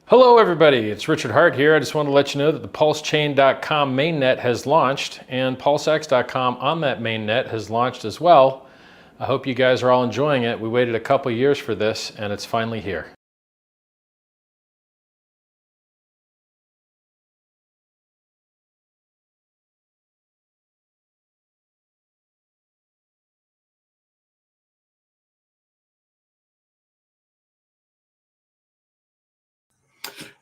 Hello everybody, it's Richard Hart here. I just want to let you know that the Pulsechain.com mainnet has launched and PulseX.com on that mainnet has launched as well. I hope you guys are all enjoying it. We waited a couple years for this and it's finally here.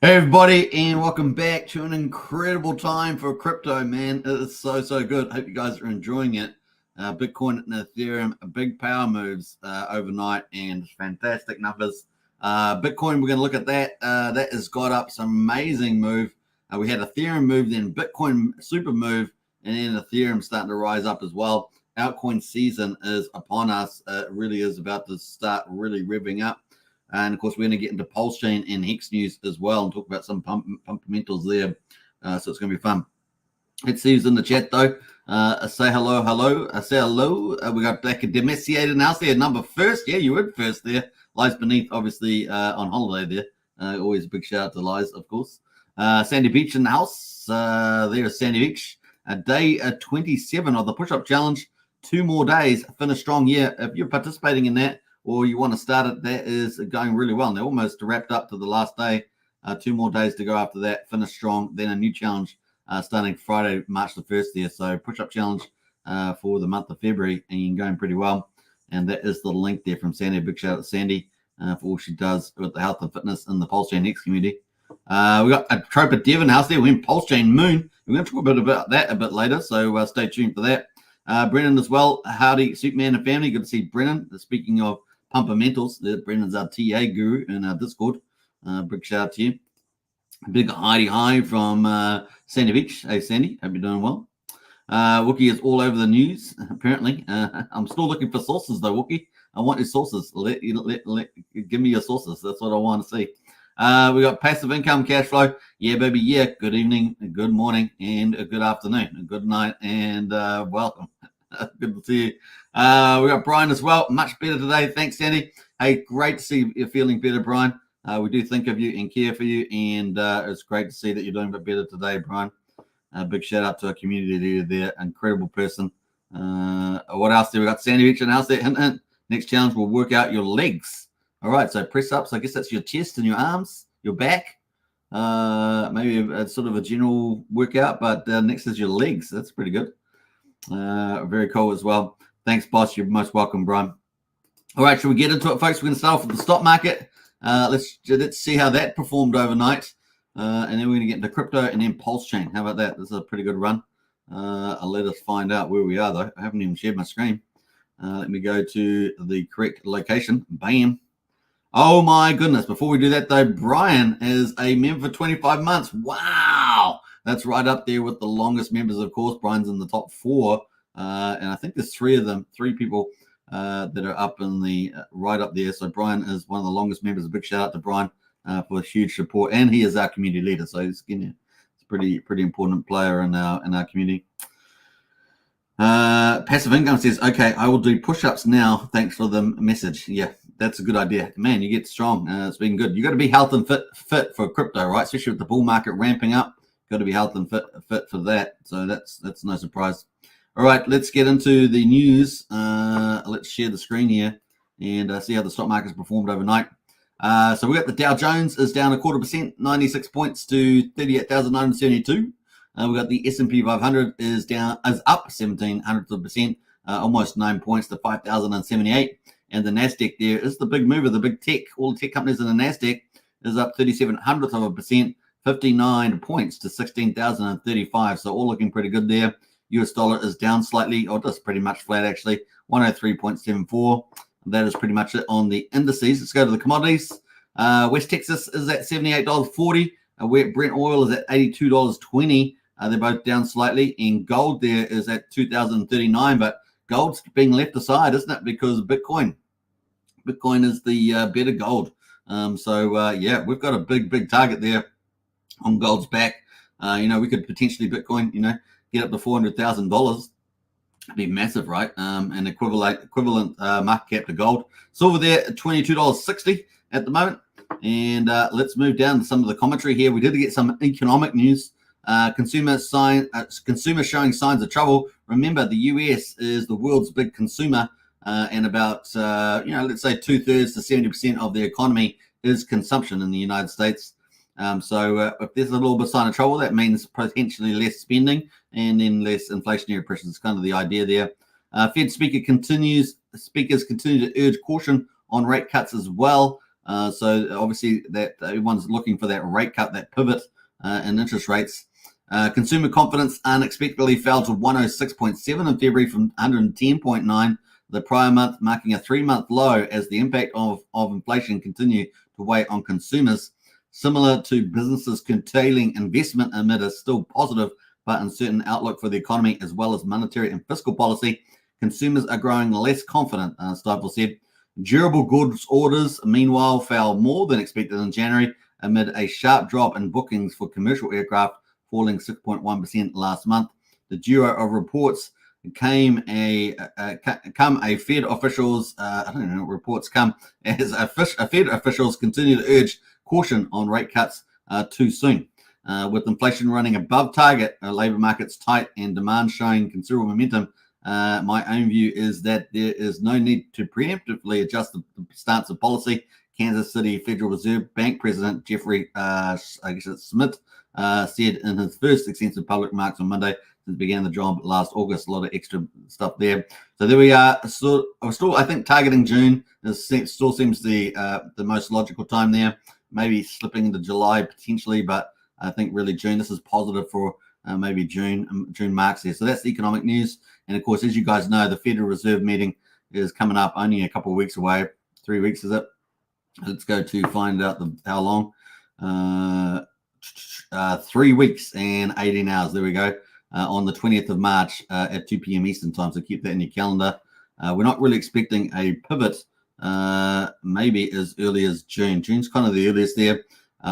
Hey everybody, and welcome back to an incredible time for crypto, man. It's so good. Hope you guys are enjoying it. Bitcoin and Ethereum, big power moves overnight and fantastic numbers. Bitcoin, we're going to look at that. That has got up some amazing move. We had Ethereum move, then Bitcoin super move, and then Ethereum starting to rise up as well. Altcoin season is upon us. It really is about to start really revving up. And of course, we're going to get into Pulsechain and Hex news as well and talk about some fundamentals there. So it's going to be fun. Let's see who's in the chat though. Say hello. Say hello. We got Black Demessiated now. Say number first. Yeah, you were first there. Lies Beneath, obviously on holiday there. Always a big shout out to Lies, of course. Sandy Beach in the house. There's Sandy Beach. Day 27 of the push-up challenge. 2 more days. Finish strong. Yeah, if you're participating in that, or you want to start it, that is going really well. And they're almost wrapped up to the last day. 2 more days to go after that. Finish strong. Then a new challenge starting Friday, March the 1st there. So push-up challenge for the month of February, and going pretty well. And that is the link there from Sandy. Big shout out to Sandy for all she does with the health and fitness in the Pulsechain X community. We got a Troper Devon house there. We're in Pulsechain Moon. We're going to talk a bit about that a bit later, so stay tuned for that. Brennan as well. Howdy, Superman and family. Good to see Brennan. Speaking of Pumpamentals, Brennan's our TA guru in our Discord. Big shout out to you. Big hi from Sandy Beach. Hey, Sandy, hope you're doing well. Wookie is all over the news, apparently. I'm still looking for sources, though, Wookie. I want your sources. Give me your sources. That's what I want to see. We got passive income, cash flow. Yeah, baby, yeah. Good evening, good morning, and a good afternoon. Good night, and welcome. Good to see you. We got Brian as well. Much better today. Thanks, Sandy. Hey, great to see you're feeling better, Brian. We do think of you and care for you, and it's great to see that you're doing a bit better today, Brian. Big shout out to our community leader there. Incredible person. What else do we got? Sandy Beach and else there. Hint. Next challenge will work out your legs. All right, so press ups. I guess that's your chest and your arms, your back. Maybe a sort of a general workout, but next is your legs. That's pretty good. Very cool as well. Thanks, boss. You're most welcome, Brian. All right, should we get into it, folks? We're going to start off with the stock market. Let's see how that performed overnight. And then we're going to get into crypto and then Pulsechain. How about that? This is a pretty good run. I'll let us find out where we are, though. I haven't even shared my screen. Let me go to the correct location. Bam. Oh, my goodness. Before we do that, though, Brian is a member for 25 months. Wow. That's right up there with the longest members, of course. Brian's in the top 4. And I think there's 3 of them, 3 people that are up in the right up there. So Brian is one of the longest members. A big shout out to Brian for huge support. And he is our community leader. So he's a pretty important player in our community. Passive income says, okay, I will do push-ups now. Thanks for the message. Yeah, that's a good idea. Man, you get strong. It's been good. You got to be health and fit for crypto, right? Especially with the bull market ramping up. Got to be health and fit for that. So that's no surprise. All right, let's get into the news. Let's share the screen here and see how the stock market's performed overnight. So we got the Dow Jones is down 0.25%, 96 points to 38,972. We got the S&P 500 is up 0.17%, almost 9 points to 5,078. And the Nasdaq there is the big mover, the big tech. All the tech companies in the Nasdaq is up 0.37%, 59 points to 16,035. So all looking pretty good there. US dollar is down slightly, or just pretty much flat actually, 103.74. That is pretty much it on the indices. Let's go to the commodities. West Texas is at $78.40. Brent oil is at $82.20. They're both down slightly. And gold there is at $2,039. But gold's being left aside, isn't it? Because Bitcoin is the better gold. Yeah, we've got a big target there on gold's back. We could potentially Bitcoin, get up to $400,000. It'd be massive, right? An equivalent market cap to gold. Silver there at $22.60 at the moment. And let's move down to some of the commentary here. We did get some economic news. Consumer showing signs of trouble. Remember, the US is the world's big consumer, and about let's say 2/3 to 70% of the economy is consumption in the United States. So if there's a little bit of sign of trouble, that means potentially less spending and then less inflationary pressures. It's kind of the idea there. Fed speakers continue to urge caution on rate cuts as well. So obviously that everyone's looking for that rate cut, that pivot in interest rates. Consumer confidence unexpectedly fell to 106.7 in February from 110.9 the prior month, marking a 3-month low as the impact of inflation continued to weigh on consumers. Similar to businesses curtailing investment amid a still positive but uncertain outlook for the economy as well as monetary and fiscal policy, consumers are growing less confident, Stifel said. Durable goods orders, meanwhile, fell more than expected in January amid a sharp drop in bookings for commercial aircraft, falling 6.1% last month. The duo of reports come a Fed officials. Reports come as a Fed officials continue to urge caution on rate cuts too soon. With inflation running above target, labor markets tight, and demand showing considerable momentum. My own view is that there is no need to preemptively adjust the stance of policy. Kansas City Federal Reserve Bank President Jeffrey Smith said in his first extensive public remarks on Monday since began the job last August. A lot of extra stuff there. So there we are. Still, I think targeting June still seems the most logical time there. Maybe slipping into July potentially, but I think really June. This is positive for maybe June marks there. So that's the economic news. And of course, as you guys know, the Federal Reserve meeting is coming up only a couple of weeks away. 3 weeks is it? Let's go to find out how long. 3 weeks and 18 hours. There we go. On the 20th of March at 2 p.m. Eastern time. So keep that in your calendar. We're not really expecting a pivot maybe as early as June. June's kind of the earliest there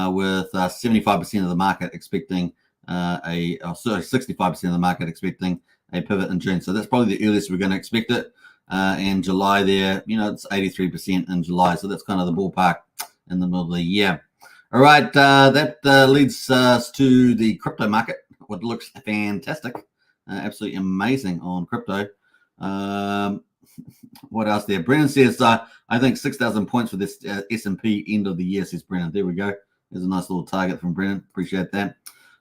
with 75% of the market expecting 65% of the market expecting a pivot in June. So that's probably the earliest we're going to expect it. And July there, it's 83% in July. So that's kind of the ballpark in the middle of the year. All right, that leads us to the crypto market, what looks fantastic, absolutely amazing on crypto. What else there? Brennan says, I think 6,000 points for this S&P end of the year, says Brennan. There we go. There's a nice little target from Brennan. Appreciate that.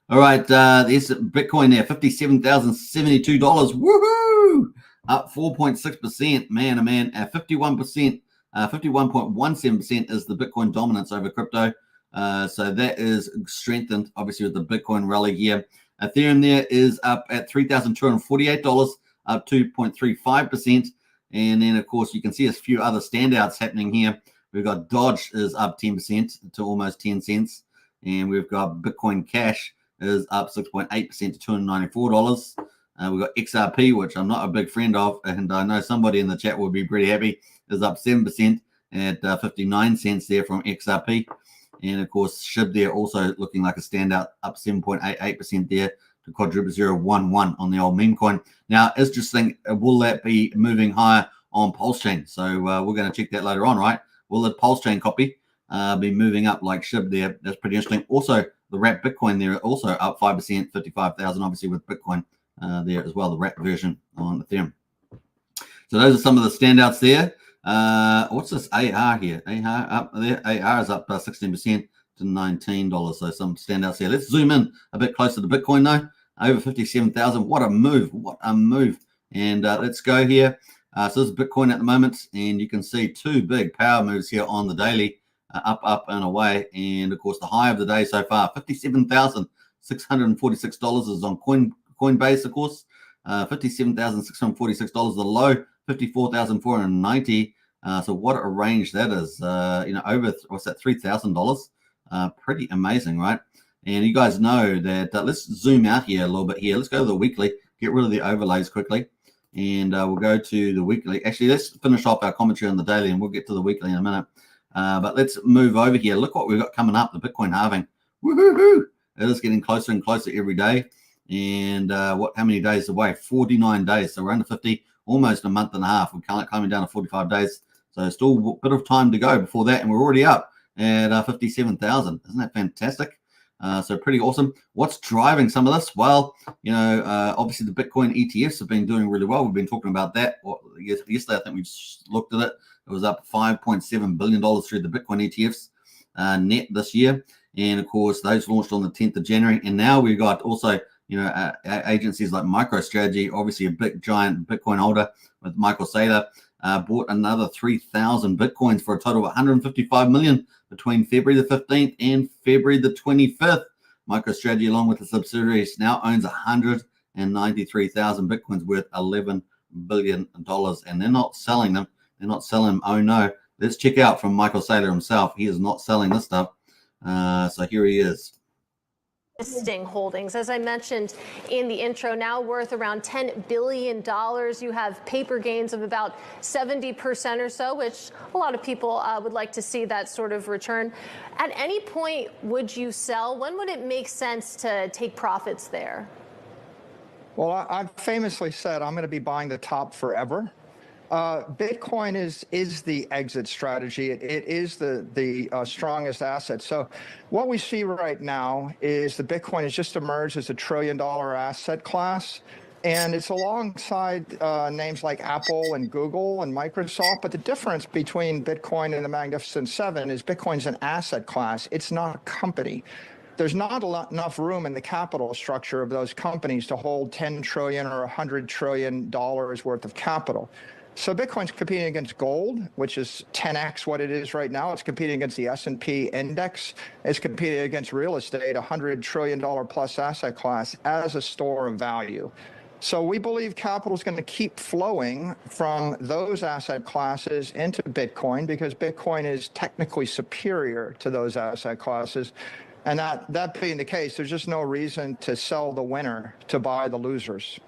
All right, there's Bitcoin there, $57,072. Woohoo! Up 4.6%. Man, oh man, 51%, 51.17% is the Bitcoin dominance over crypto. So that is strengthened, obviously, with the Bitcoin rally here. Ethereum there is up at $3,248, up 2.35%. And then, of course, you can see a few other standouts happening here. We've got Dodge is up 10% to almost 10 cents. And we've got Bitcoin Cash is up 6.8% to $294. We've got XRP, which I'm not a big friend of, and I know somebody in the chat will be pretty happy, is up 7% at 59 cents there from XRP. And, of course, SHIB there also looking like a standout, up 7.88% there to quadruple 011 on the old meme coin. Now, it's just think, will that be moving higher on Pulsechain? So we're going to check that later on, right? Will the Pulsechain copy be moving up like SHIB there? That's pretty interesting. Also, the wrapped Bitcoin there also up 5%, 55,000, obviously with Bitcoin there as well, the wrapped version on Ethereum. So those are some of the standouts there. What's this AR here? AR up there. AR is up 16% to $19. So some standouts here. Let's zoom in a bit closer to Bitcoin though. Over 57,000. What a move! What a move! And let's go here. So this is Bitcoin at the moment, and you can see two big power moves here on the daily, up and away. And of course, the high of the day so far, $57,646 is on Coinbase, of course. $57,646. The low, $54,490. So what a range that is. Over what's that? $3,000. Pretty amazing, right? And you guys know that. Let's zoom out here a little bit here. Let's go to the weekly. Get rid of the overlays quickly, and we'll go to the weekly. Actually, let's finish off our commentary on the daily, and we'll get to the weekly in a minute. But let's move over here. Look what we've got coming up. The Bitcoin halving. Woohoo! It is getting closer and closer every day. And how many days away? 49 days. So we're under 50, almost a month and a half. We're climbing down to 45 days. So still a bit of time to go before that. And we're already up at 57,000. Isn't that fantastic? So pretty awesome. What's driving some of this? Well, obviously the Bitcoin ETFs have been doing really well. We've been talking about that. Yesterday, I think we just looked at it. It was up $5.7 billion through the Bitcoin ETFs net this year. And of course, those launched on the 10th of January. And now we've got also, agencies like MicroStrategy, obviously a big giant Bitcoin holder with Michael Saylor, bought another 3,000 Bitcoins for a total of 155 million between February the 15th and February the 25th. MicroStrategy, along with the subsidiaries, now owns 193,000 Bitcoins worth $11 billion. And they're not selling them. They're not selling them. Oh, no. Let's check out from Michael Saylor himself. He is not selling this stuff. So here he is. Listing holdings, as I mentioned in the intro, now worth around $10 billion. You have paper gains of about 70% or so, which a lot of people would like to see that sort of return. At any point, would you sell? When would it make sense to take profits there? Well, I've famously said I'm going to be buying the top forever. Bitcoin is the exit strategy. It is the strongest asset. So what we see right now is the Bitcoin has just emerged as a $1 trillion asset class. And it's alongside names like Apple and Google and Microsoft. But the difference between Bitcoin and the Magnificent Seven is Bitcoin's an asset class. It's not a company. There's not enough room in the capital structure of those companies to hold $10 trillion or $100 trillion worth of capital. So Bitcoin's competing against gold, which is 10x what it is right now. It's competing against the S&P index. It's competing against real estate, $100 trillion plus asset class as a store of value. So we believe capital is going to keep flowing from those asset classes into Bitcoin because Bitcoin is technically superior to those asset classes. And that being the case, there's just no reason to sell the winner to buy the losers.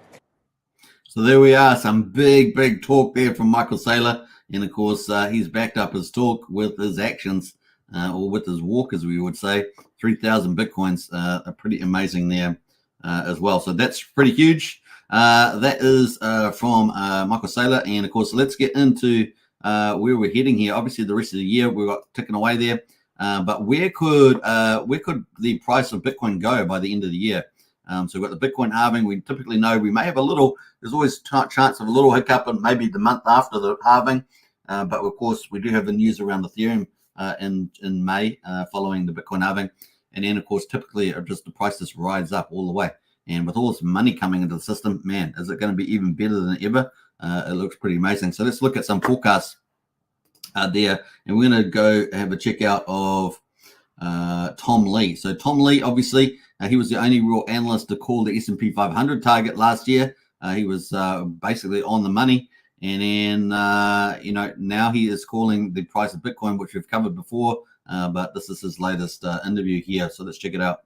So there we are, some big talk there from Michael Saylor. And of course, he's backed up his talk with his actions, or with his walk, as we would say. 3,000 Bitcoins are pretty amazing there as well. So that's pretty huge. That is from Michael Saylor. And of course, let's get into where we're heading here. Obviously, the rest of the year, we've got ticking away there. But where could the price of Bitcoin go by the end of the year? So we've got the Bitcoin halving. We typically know we may have there's always chance of a little hiccup and maybe the month after the halving. But of course, we do have the news around Ethereum in May following the Bitcoin halving. And then, of course, typically just the price just rides up all the way. And with all this money coming into the system, man, is it going to be even better than ever? It looks pretty amazing. So let's look at some forecasts there. And we're going to go have a check out of Tom Lee. So Tom Lee, obviously, he was the only real analyst to call the S&P 500 target last year. He was basically on the money. And then, now he is calling the price of Bitcoin, which we've covered before. But this is his latest interview here. So let's check it out.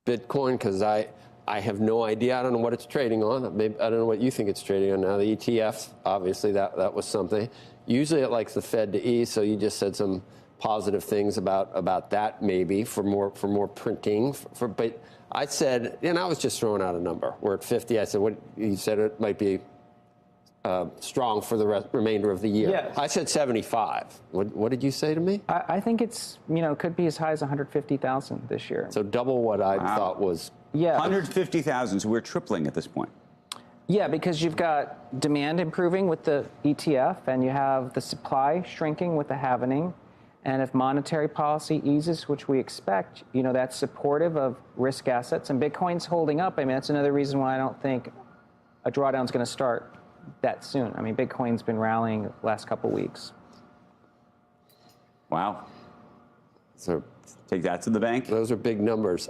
Bitcoin, because I have no idea. I don't know what it's trading on. Maybe, I don't know what you think it's trading on now. The ETF, obviously, that was something. Usually it likes the Fed to ease, so you just said some positive things about that maybe for more printing. But I said, and I was just throwing out a number. We're at 50. I said, what you said it might be strong for the remainder of the year. Yes. I said 75. What did you say to me? I think it's, could be as high as 150,000 this year. So double what I thought was. Yeah. 150,000, so we're tripling at this point. Yeah, because you've got demand improving with the ETF, and you have the supply shrinking with the halvening. And if monetary policy eases, which we expect, that's supportive of risk assets. And Bitcoin's holding up. I mean, that's another reason why I don't think a drawdown is going to start that soon. I mean, Bitcoin's been rallying the last couple of weeks. Wow. So take that to the bank. Those are big numbers.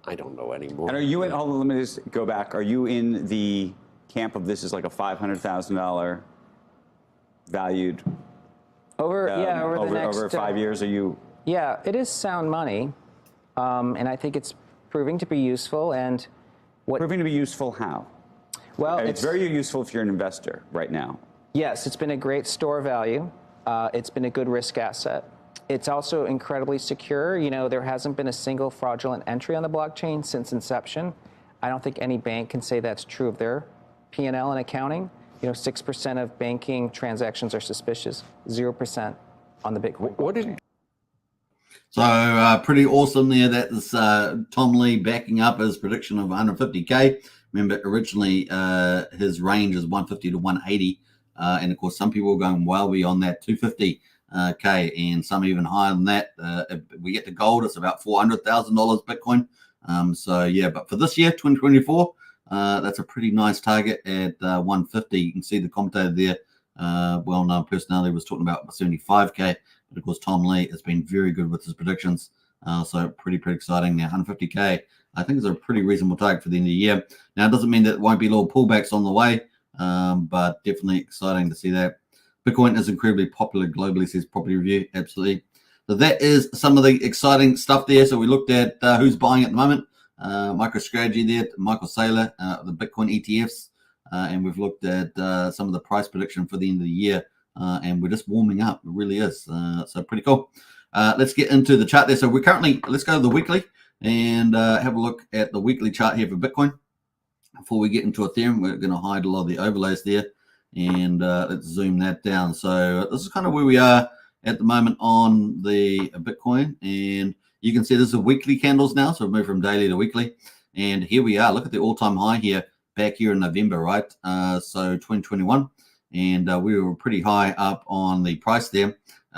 I don't know anymore. And are you in, hold on, let me just go back. Are you in the camp of this is like a $500,000 valued? Over the next... Over 5 years, are you? Yeah, it is sound money. And I think it's proving to be useful. And Proving to be useful how? Well, it's very useful if you're an investor right now. Yes, it's been a great store value. It's been a good risk asset. It's also incredibly secure. There hasn't been a single fraudulent entry on the blockchain since inception. I don't think any bank can say that's true of their P&L and accounting. 6% of banking transactions are suspicious, 0% on the Bitcoin blockchain. So pretty awesome there. That is Tom Lee backing up his prediction of 150K. Remember, originally his range is 150 to 180. And of course, some people are going well beyond that, 250K, and some even higher than that. If we get to gold, it's about $400,000 Bitcoin. So yeah, but for this year, 2024, that's a pretty nice target at 150. You can see the commentator there, well-known personality, was talking about 75K. But of course, Tom Lee has been very good with his predictions. So pretty exciting now. 150K, I think, is a pretty reasonable target for the end of the year. Now, it doesn't mean that there won't be little pullbacks on the way, but definitely exciting to see that. Bitcoin is incredibly popular globally, says Property Review. Absolutely. So that is some of the exciting stuff there. So we looked at who's buying at the moment. MicroStrategy there, Michael Saylor, the Bitcoin ETFs. And we've looked at some of the price prediction for the end of the year. And we're just warming up. It really is. So pretty cool. Let's get into the chart there. So we're currently, let's go to the weekly and have a look at the weekly chart here for Bitcoin. Before we get into Ethereum, we're going to hide a lot of the overlays there. And let's zoom that down. So this is kind of where we are at the moment on the Bitcoin. And you can see this is weekly candles now. So we've moved from daily to weekly. And here we are. Look at the all-time high here back here in November, right? So 2021. And we were pretty high up on the price there.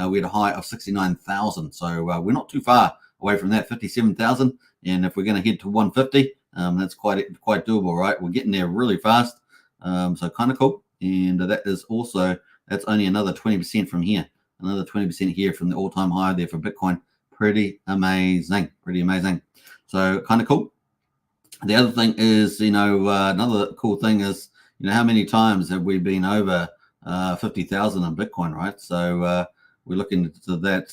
We had a high of 69,000. So we're not too far away from that, 57,000. And if we're going to head to 150, that's quite doable, right? We're getting there really fast. So kind of cool. And that is also, that's only another 20% from here. Another 20% here from the all-time high there for Bitcoin. Pretty amazing. Pretty amazing. So kind of cool. The other thing is, another cool thing is, how many times have we been over 50,000 in Bitcoin, right? So we're looking into that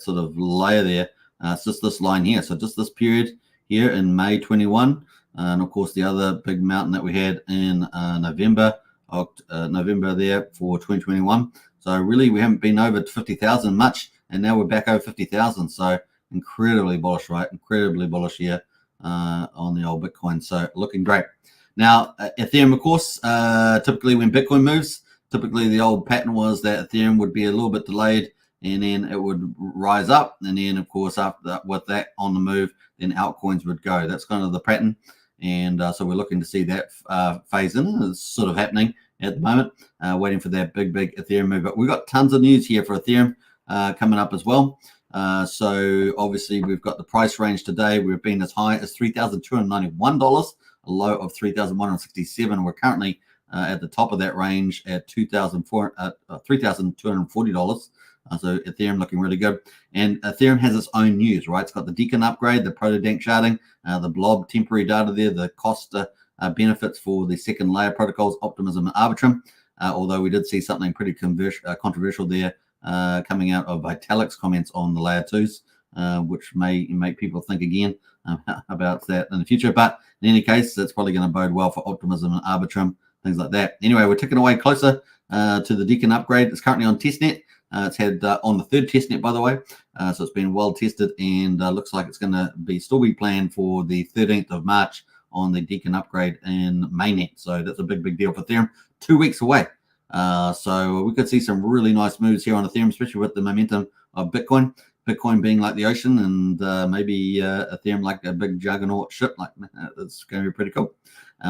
sort of layer there. It's just this line here. So just this period here in May 21. And of course, the other big mountain that we had in November there for 2021. So really, we haven't been over 50,000 much. And now we're back over 50,000. So incredibly bullish, right? Incredibly bullish here on the old Bitcoin. So looking great. Now, Ethereum, of course, typically when Bitcoin moves, typically the old pattern was that Ethereum would be a little bit delayed and then it would rise up. And then, of course, after that, with that on the move, then altcoins would go. That's kind of the pattern. And so we're looking to see that phase in. It's sort of happening at the moment, waiting for that big Ethereum move. But we've got tons of news here for Ethereum coming up as well. So obviously, we've got the price range today. We've been as high as $3,291. A low of 3,167. We're currently at the top of that range at $3,240. So Ethereum looking really good. And Ethereum has its own news, right? It's got the Deacon upgrade, the Proto-Dank sharding, the blob temporary data there, the cost benefits for the second layer protocols, Optimism and Arbitrum. Although we did see something pretty controversial there coming out of Vitalik's comments on the layer 2s, which may make people think again about that in the future. But in any case, that's probably going to bode well for Optimism and Arbitrum, things like that. Anyway, we're ticking away closer to the Deacon upgrade. It's currently on testnet. It's had on the third testnet, by the way. So it's been well tested and looks like it's going to still be planned for the 13th of March on the Deacon upgrade in mainnet. So that's a big deal for Ethereum. 2 weeks away. So we could see some really nice moves here on Ethereum, especially with the momentum of Bitcoin. Bitcoin being like the ocean and maybe Ethereum like a big juggernaut ship. Like that's going to be pretty cool.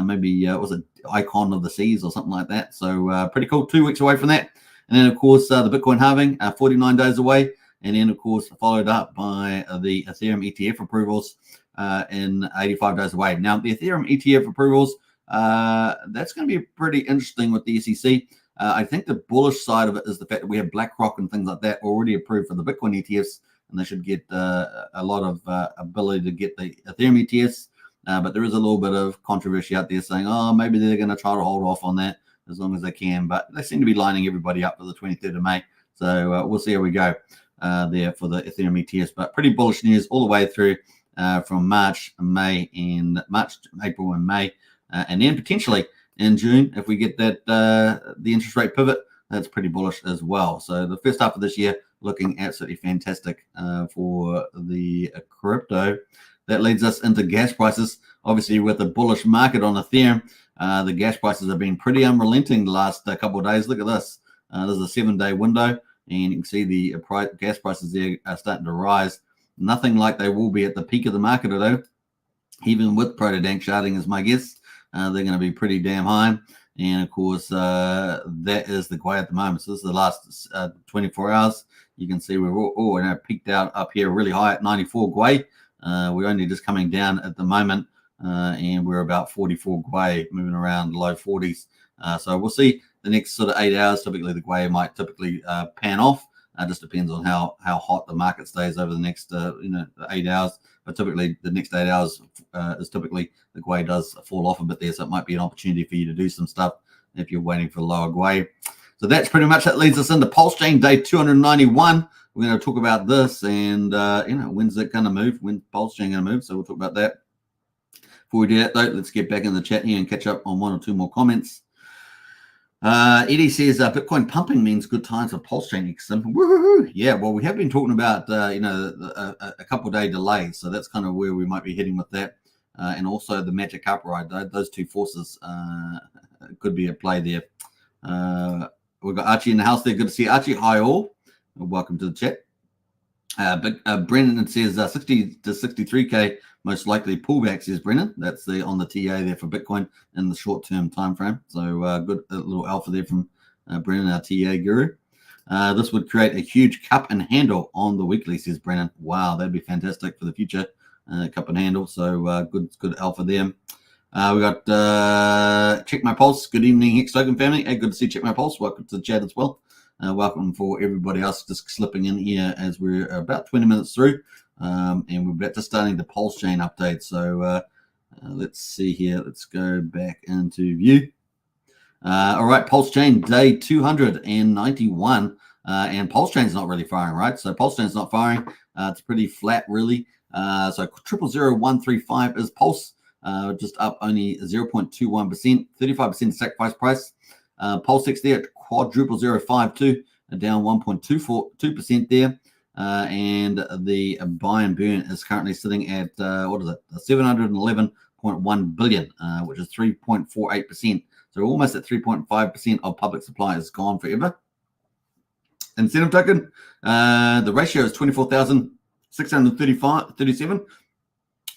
Maybe it was an icon of the seas or something like that. So pretty cool. 2 weeks away from that. And then, of course, the Bitcoin halving, 49 days away. And then, of course, followed up by the Ethereum ETF approvals in 85 days away. Now, the Ethereum ETF approvals, that's going to be pretty interesting with the SEC. I think the bullish side of it is the fact that we have BlackRock and things like that already approved for the Bitcoin ETFs, and they should get a lot of ability to get the Ethereum ETFs. But there is a little bit of controversy out there saying, oh, maybe they're going to try to hold off on that as long as they can. But they seem to be lining everybody up for the 23rd of May. So we'll see how we go there for the Ethereum ETFs. But pretty bullish news all the way through from March, April and May. And then potentially in June, if we get that the interest rate pivot, that's pretty bullish as well. So the first half of this year looking absolutely fantastic for the crypto. That leads us into gas prices. Obviously, with a bullish market on Ethereum, the gas prices have been pretty unrelenting the last couple of days. Look at this. There's a 7-day window, and you can see the gas prices there are starting to rise. Nothing like they will be at the peak of the market, although, even with proto-dank sharding is my guess. They're going to be pretty damn high. And of course, that is the Gwei at the moment. So this is the last 24 hours. You can see we're now peaked out up here really high at 94 Gwei. We're only just coming down at the moment, and we're about 44 Gwei, moving around low 40s. So we'll see the next sort of 8 hours. Typically, the Gwei might typically pan off. Just depends on how hot the market stays over the next 8 hours. But typically, the next 8 hours is typically the Gwei does fall off a bit there, so it might be an opportunity for you to do some stuff if you're waiting for lower Gwei. So that's pretty much that leads us into Pulsechain day 291. We're going to talk about this and when's it going to move? When's Pulsechain going to move? So we'll talk about that. Before we do that, though, let's get back in the chat here and catch up on one or two more comments. Eddie says Bitcoin pumping means good times for Pulsechain. Woohoo! Yeah, well, we have been talking about a couple day delay, so that's kind of where we might be heading with that, and also the magic upride. Those two forces could be at play there. We've got Archie in the house there. Good to see Archie. Hi all. Welcome to the chat. But Brennan says 60 to 63K most likely pullback, says Brennan. That's on the TA there for Bitcoin in the short-term time frame. So good little alpha there from Brennan, our TA guru. This would create a huge cup and handle on the weekly, says Brennan. Wow, that'd be fantastic for the future. Cup and handle. So good alpha there. We got Check My Pulse. Good evening, Hex Token family. Hey, good to see Check My Pulse. Welcome to the chat as well. Welcome for everybody else just slipping in here as we're about 20 minutes through. And we're about to starting the Pulsechain update. So let's see here. Let's go back into view. All right, Pulsechain day 291. And Pulsechain's not really firing, right? So Pulsechain's not firing. It's pretty flat, really. So 000135 is Pulse. Just up only 0.21%, 35% sacrifice price. Pulsex there at quadruple 052, down 1.2% there. And the buy and burn is currently sitting at, 711.1 billion, which is 3.48%. So almost at 3.5% of public supply is gone forever. Incentive token, the ratio is 24,637.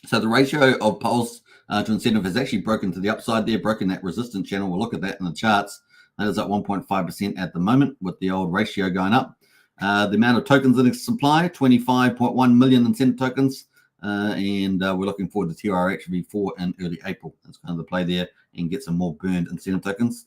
So the ratio of Pulse to incentive has actually broken to the upside there, broken that resistance channel. We'll look at that in the charts. That is at 1.5% at the moment with the old ratio going up. The amount of tokens in supply, 25.1 million incentive tokens. And we're looking forward to TRX V4 in early April. That's kind of the play there and get some more burned incentive tokens.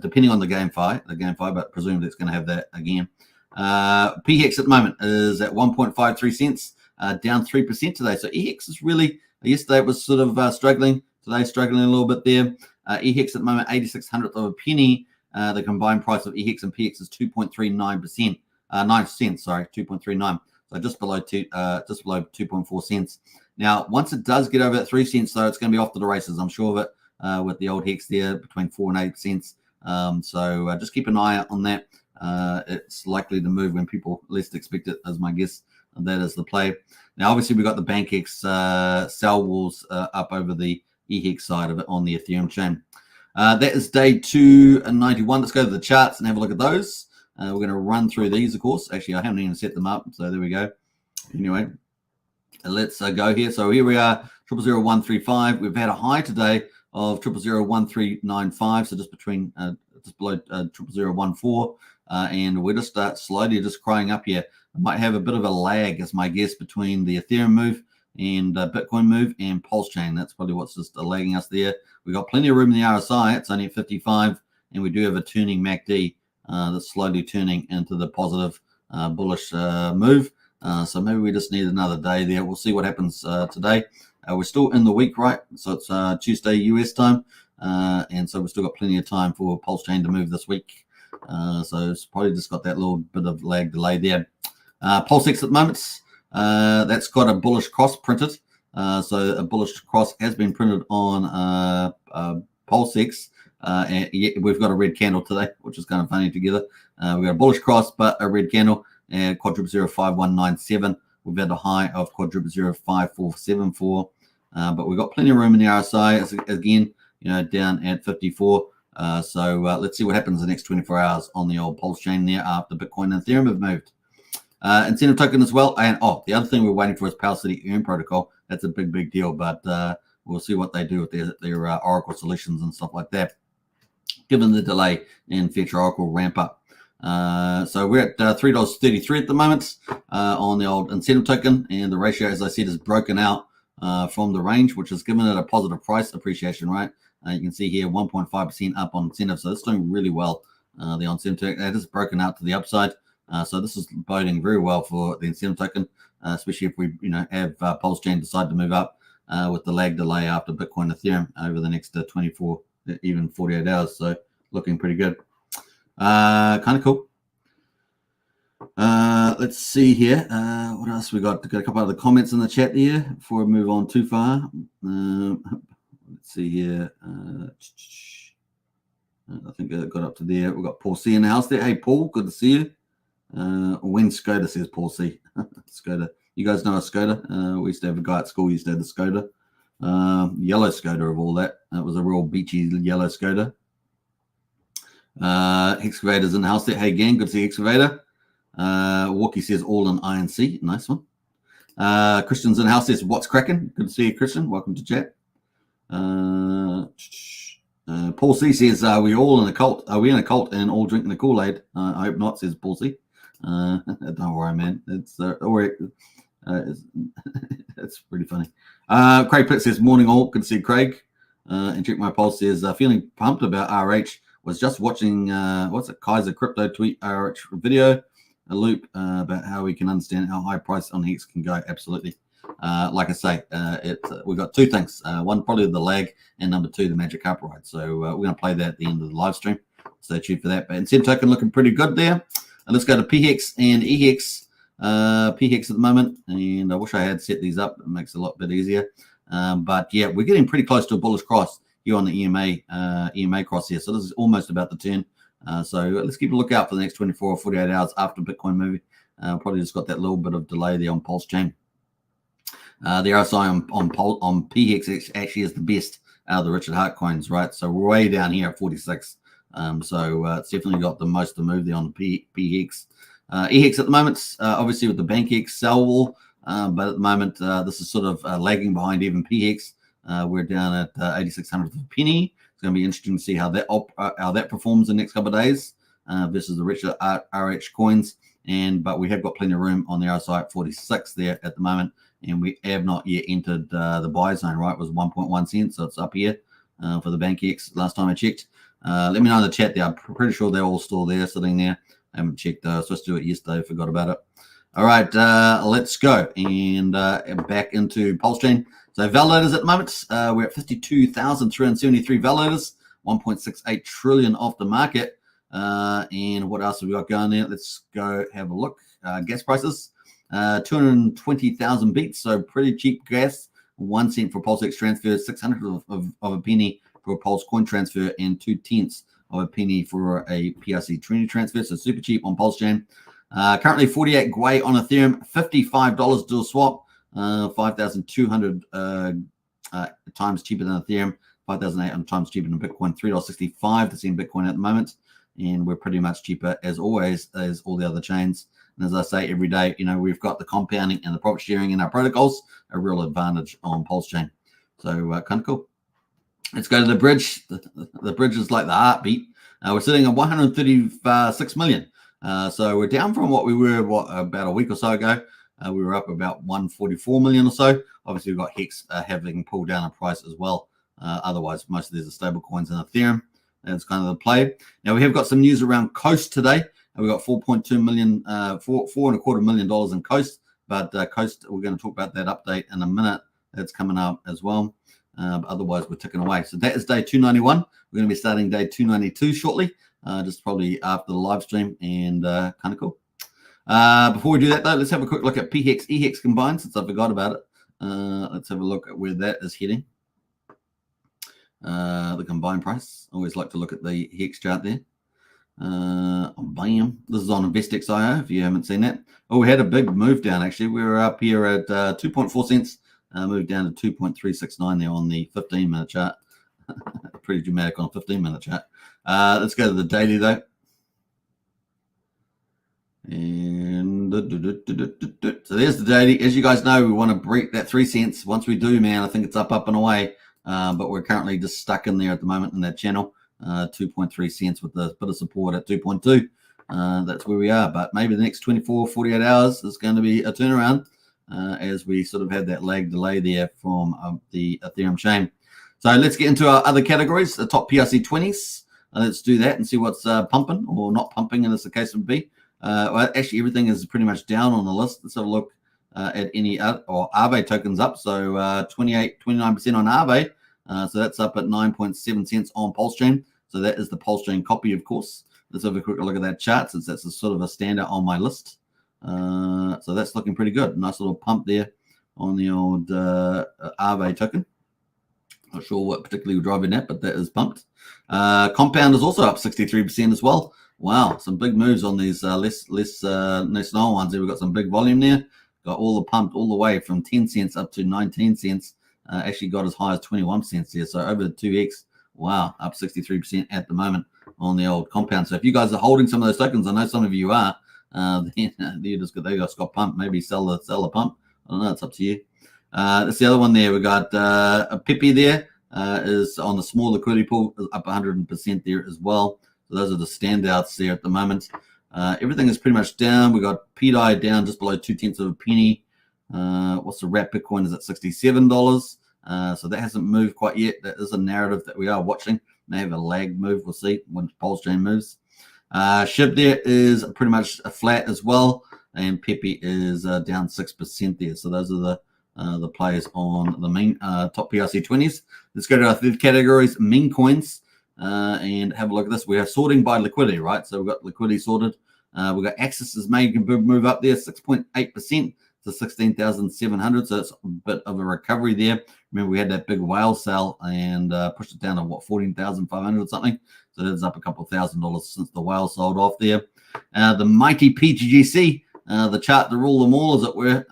Depending on the GameFi, but presumably it's going to have that again. PHEX at the moment is at 1.53 cents, down 3% today. So EHEX is really, yesterday it was sort of struggling. Today struggling a little bit there. EHEX at the moment, 86/100th of a penny. The combined price of EHEX and PX is 2.39%. 9 cents, sorry, 2.39. So just below 2.4 cents. Now, once it does get over at 3 cents, though, it's going to be off to the races. I'm sure of it. With the old Hex there, between 4 and 8 cents. So just keep an eye out on that. It's likely to move when people least expect it, as my guess. And that is the play. Now, obviously, we've got the BankX sell walls up over the EHEX side of it on the Ethereum chain. That is day 291. Let's go to the charts and have a look at those. We're going to run through these, of course. Actually, I haven't even set them up, so there we go. Anyway, let's go here. So here we are, 000135. We've had a high today of 001395, so just between just below 0014, and we're just slowly just crying up here. I might have a bit of a lag, as my guess, between the Ethereum move and Bitcoin move and Pulsechain. That's probably what's just lagging us there. We've got plenty of room in the RSI. It's only at 55, and we do have a turning MACD that's slowly turning into the positive bullish move. So maybe we just need another day there. We'll see what happens today. We're still in the week, right? So it's Tuesday US time, and so we've still got plenty of time for Pulsechain to move this week. So it's probably just got that little bit of lag delay there. Pulsex at the moment, that's got a bullish cross printed. So a bullish cross has been printed on Pulsex. And we've got a red candle today, which is kind of funny together. We've got a bullish cross, but a red candle, and quadruple 05197. We've had a high of quadruple 05474. But we've got plenty of room in the RSI, again, down at 54. So let's see what happens the next 24 hours on the old Pulsechain there after Bitcoin and Ethereum have moved. Incentive token as well. And the other thing we're waiting for is Power City Earn Protocol. That's a big deal, but we'll see what they do with their Oracle solutions and stuff like that, given the delay in Future Oracle ramp up. So we're at $3.33 at the moment on the old incentive token, and the ratio, as I said, is broken out from the range, which has given it a positive price appreciation, right? You can see here 1.5% up on incentive, so it's doing really well. The incentive token, it is broken out to the upside, so this is boding very well for the incentive token, especially if we have Pulsechain decide to move up with the lag delay after Bitcoin Ethereum over the next 24, even 48 hours. So looking pretty good. Kind of cool. Let's see here. What else we got? Got a couple other comments in the chat here before we move on too far. Let's see here. I think I got up to there. We've got Paul C in the house there. Hey, Paul, good to see you. When Skoda says Paul C. Skoda. You guys know a Skoda? We used to have a guy at school who used to have the Skoda. Yellow Skoda of all that. It was a real beachy yellow Skoda. Excavator's in the house there. Hey, gang, good to see Excavator. Walkie says all in INC. Nice one. Christian's in the house says, what's cracking? Good to see you, Christian. Welcome to chat. Paul C says, are we all in a cult? Are we in a cult and all drinking the Kool-Aid? I hope not, says Paul C. Don't worry, man. It's it's pretty funny. Craig Pitt says, morning all. Good to see Craig. And Check My Pulse says, feeling pumped about RH. Was just watching, Kaiser Crypto tweet RH video, a loop about how we can understand how high price on Hex can go. Absolutely. Like I say, we've got two things. One, probably the lag, and number two, the magic carpet ride. So we're going to play that at the end of the live stream. Stay tuned for that. But incentive token looking pretty good there. And let's go to PHEX and EHEX. PHEX at the moment, and I wish I had set these up. It makes it a lot bit easier. But yeah, we're getting pretty close to a bullish cross here on the EMA cross here. So this is almost about the turn. So let's keep a lookout for the next 24 or 48 hours after Bitcoin moving. Probably just got that little bit of delay there on Pulsechain. The RSI on PHEX actually is the best out of the Richard Hart coins, right? So we're way down here at 46. So it's definitely got the most to move there on PHEX. EHEX at the moment, obviously with the BankX sell wall, but at the moment this is sort of lagging behind even PHEX. We're down at 8,600 for a penny. It's going to be interesting to see how that performs in the next couple of days versus the Richard RH coins. But we have got plenty of room on the RSI at 46 there at the moment, and we have not yet entered the buy zone. Right, it was 1.1 cents, so it's up here for the BankX last time I checked. Let me know in the chat there. I'm pretty sure they're all still there, sitting there. I haven't checked. I was supposed to do it yesterday. Forgot about it. All right, let's go and back into Pulsechain. So validators at the moment, we're at 52,373 validators, 1.68 trillion off the market. And what else have we got going there? Let's go have a look. Gas prices, 220,000 beats, so pretty cheap gas. 1 cent for Pulsex transfer, 600 of a penny for a Pulse coin transfer, and 2/10 of a penny for a PRC Trinity transfer. So super cheap on Pulsechain. Currently 48 Gwei on Ethereum, $55 dual swap, 5,200 times cheaper than Ethereum, 5,800 times cheaper than Bitcoin, $3.65 to see in Bitcoin at the moment. And we're pretty much cheaper as always as all the other chains. And as I say every day, we've got the compounding and the profit sharing in our protocols, a real advantage on Pulsechain. So kind of cool. Let's go to the bridge. The bridge is like the heartbeat. We're sitting at 136 million. So we're down from what we were about a week or so ago. We were up about 144 million or so. Obviously, we've got Hex having pulled down a price as well. Otherwise, most of these are stable coins in Ethereum. That's kind of the play. Now, we have got some news around Coast today. We've got $4.2 million, $4.25 million in Coast. But Coast, we're going to talk about that update in a minute. That's coming up as well. But otherwise, we're ticking away. So that is day 291. We're going to be starting day 292 shortly, just probably after the live stream, and kind of cool. Before we do that, though, let's have a quick look at PHEX, EHEX combined, since I forgot about it. Let's have a look at where that is heading. The combined price. Always like to look at the Hex chart there. Bam. This is on InvestXIO, if you haven't seen that. Oh, we had a big move down, actually. We were up here at 2.4 cents. Moved down to 2.369 there on the 15-minute chart. Pretty dramatic on 15-minute chart. Let's go to the daily, though. And so there's the daily. As you guys know, we want to break that 3 cents. Once we do, man, I think it's up and away. But we're currently just stuck in there at the moment in that channel. 2.3 cents with a bit of support at 2.2. That's where we are. But maybe the next 24, 48 hours is going to be a turnaround as we sort of had that lag delay there from the Ethereum chain. So let's get into our other categories, the top PRC 20s. Let's do that and see what's pumping or not pumping, and as the case would be. Well, actually, everything is pretty much down on the list. Let's have a look at any or Aave tokens up. So 29% on Aave. So that's up at 9.7 cents on Pulsechain. So that is the Pulsechain copy, of course. Let's have a quick look at that chart, since that's a sort of a standout on my list. So that's looking pretty good. Nice little pump there on the old Aave token. Not sure what particularly driving that, but that is pumped. Compound is also up 63% as well. Wow, some big moves on these less known ones. We've got some big volume there. Got all the pumped all the way from 10 cents up to 19 cents. Actually got as high as 21 cents there. So over the 2x. Wow, up 63% at the moment on the old compound. So if you guys are holding some of those tokens, I know some of you are, then they just got pumped. Maybe sell the pump. I don't know. It's up to you. That's the other one there. We got a Pippy there. Is on the small liquidity pool, up 100% there as well. So those are the standouts there at the moment. Everything is pretty much down. We got PDI down just below 0.2 of a penny. What's the wrap? Bitcoin is at $67. So that hasn't moved quite yet. That is a narrative that we are watching. May have a lag move. We'll see when Pulsechain moves. SHIB there is pretty much a flat as well, and Pepe is down 6% there. So those are the players on the main top PRC 20s. Let's go to our third categories, meme coins, and have a look at this. We are sorting by liquidity, right? So we've got liquidity sorted. We've got Axis has made a big move up there, 6.8% to 16,700. So it's a bit of a recovery there. Remember, we had that big whale sell and pushed it down to what, 14,500 or something. So that's up a couple $1,000 since the whale sold off there. The mighty PGGC. The chart to rule them all, as it were.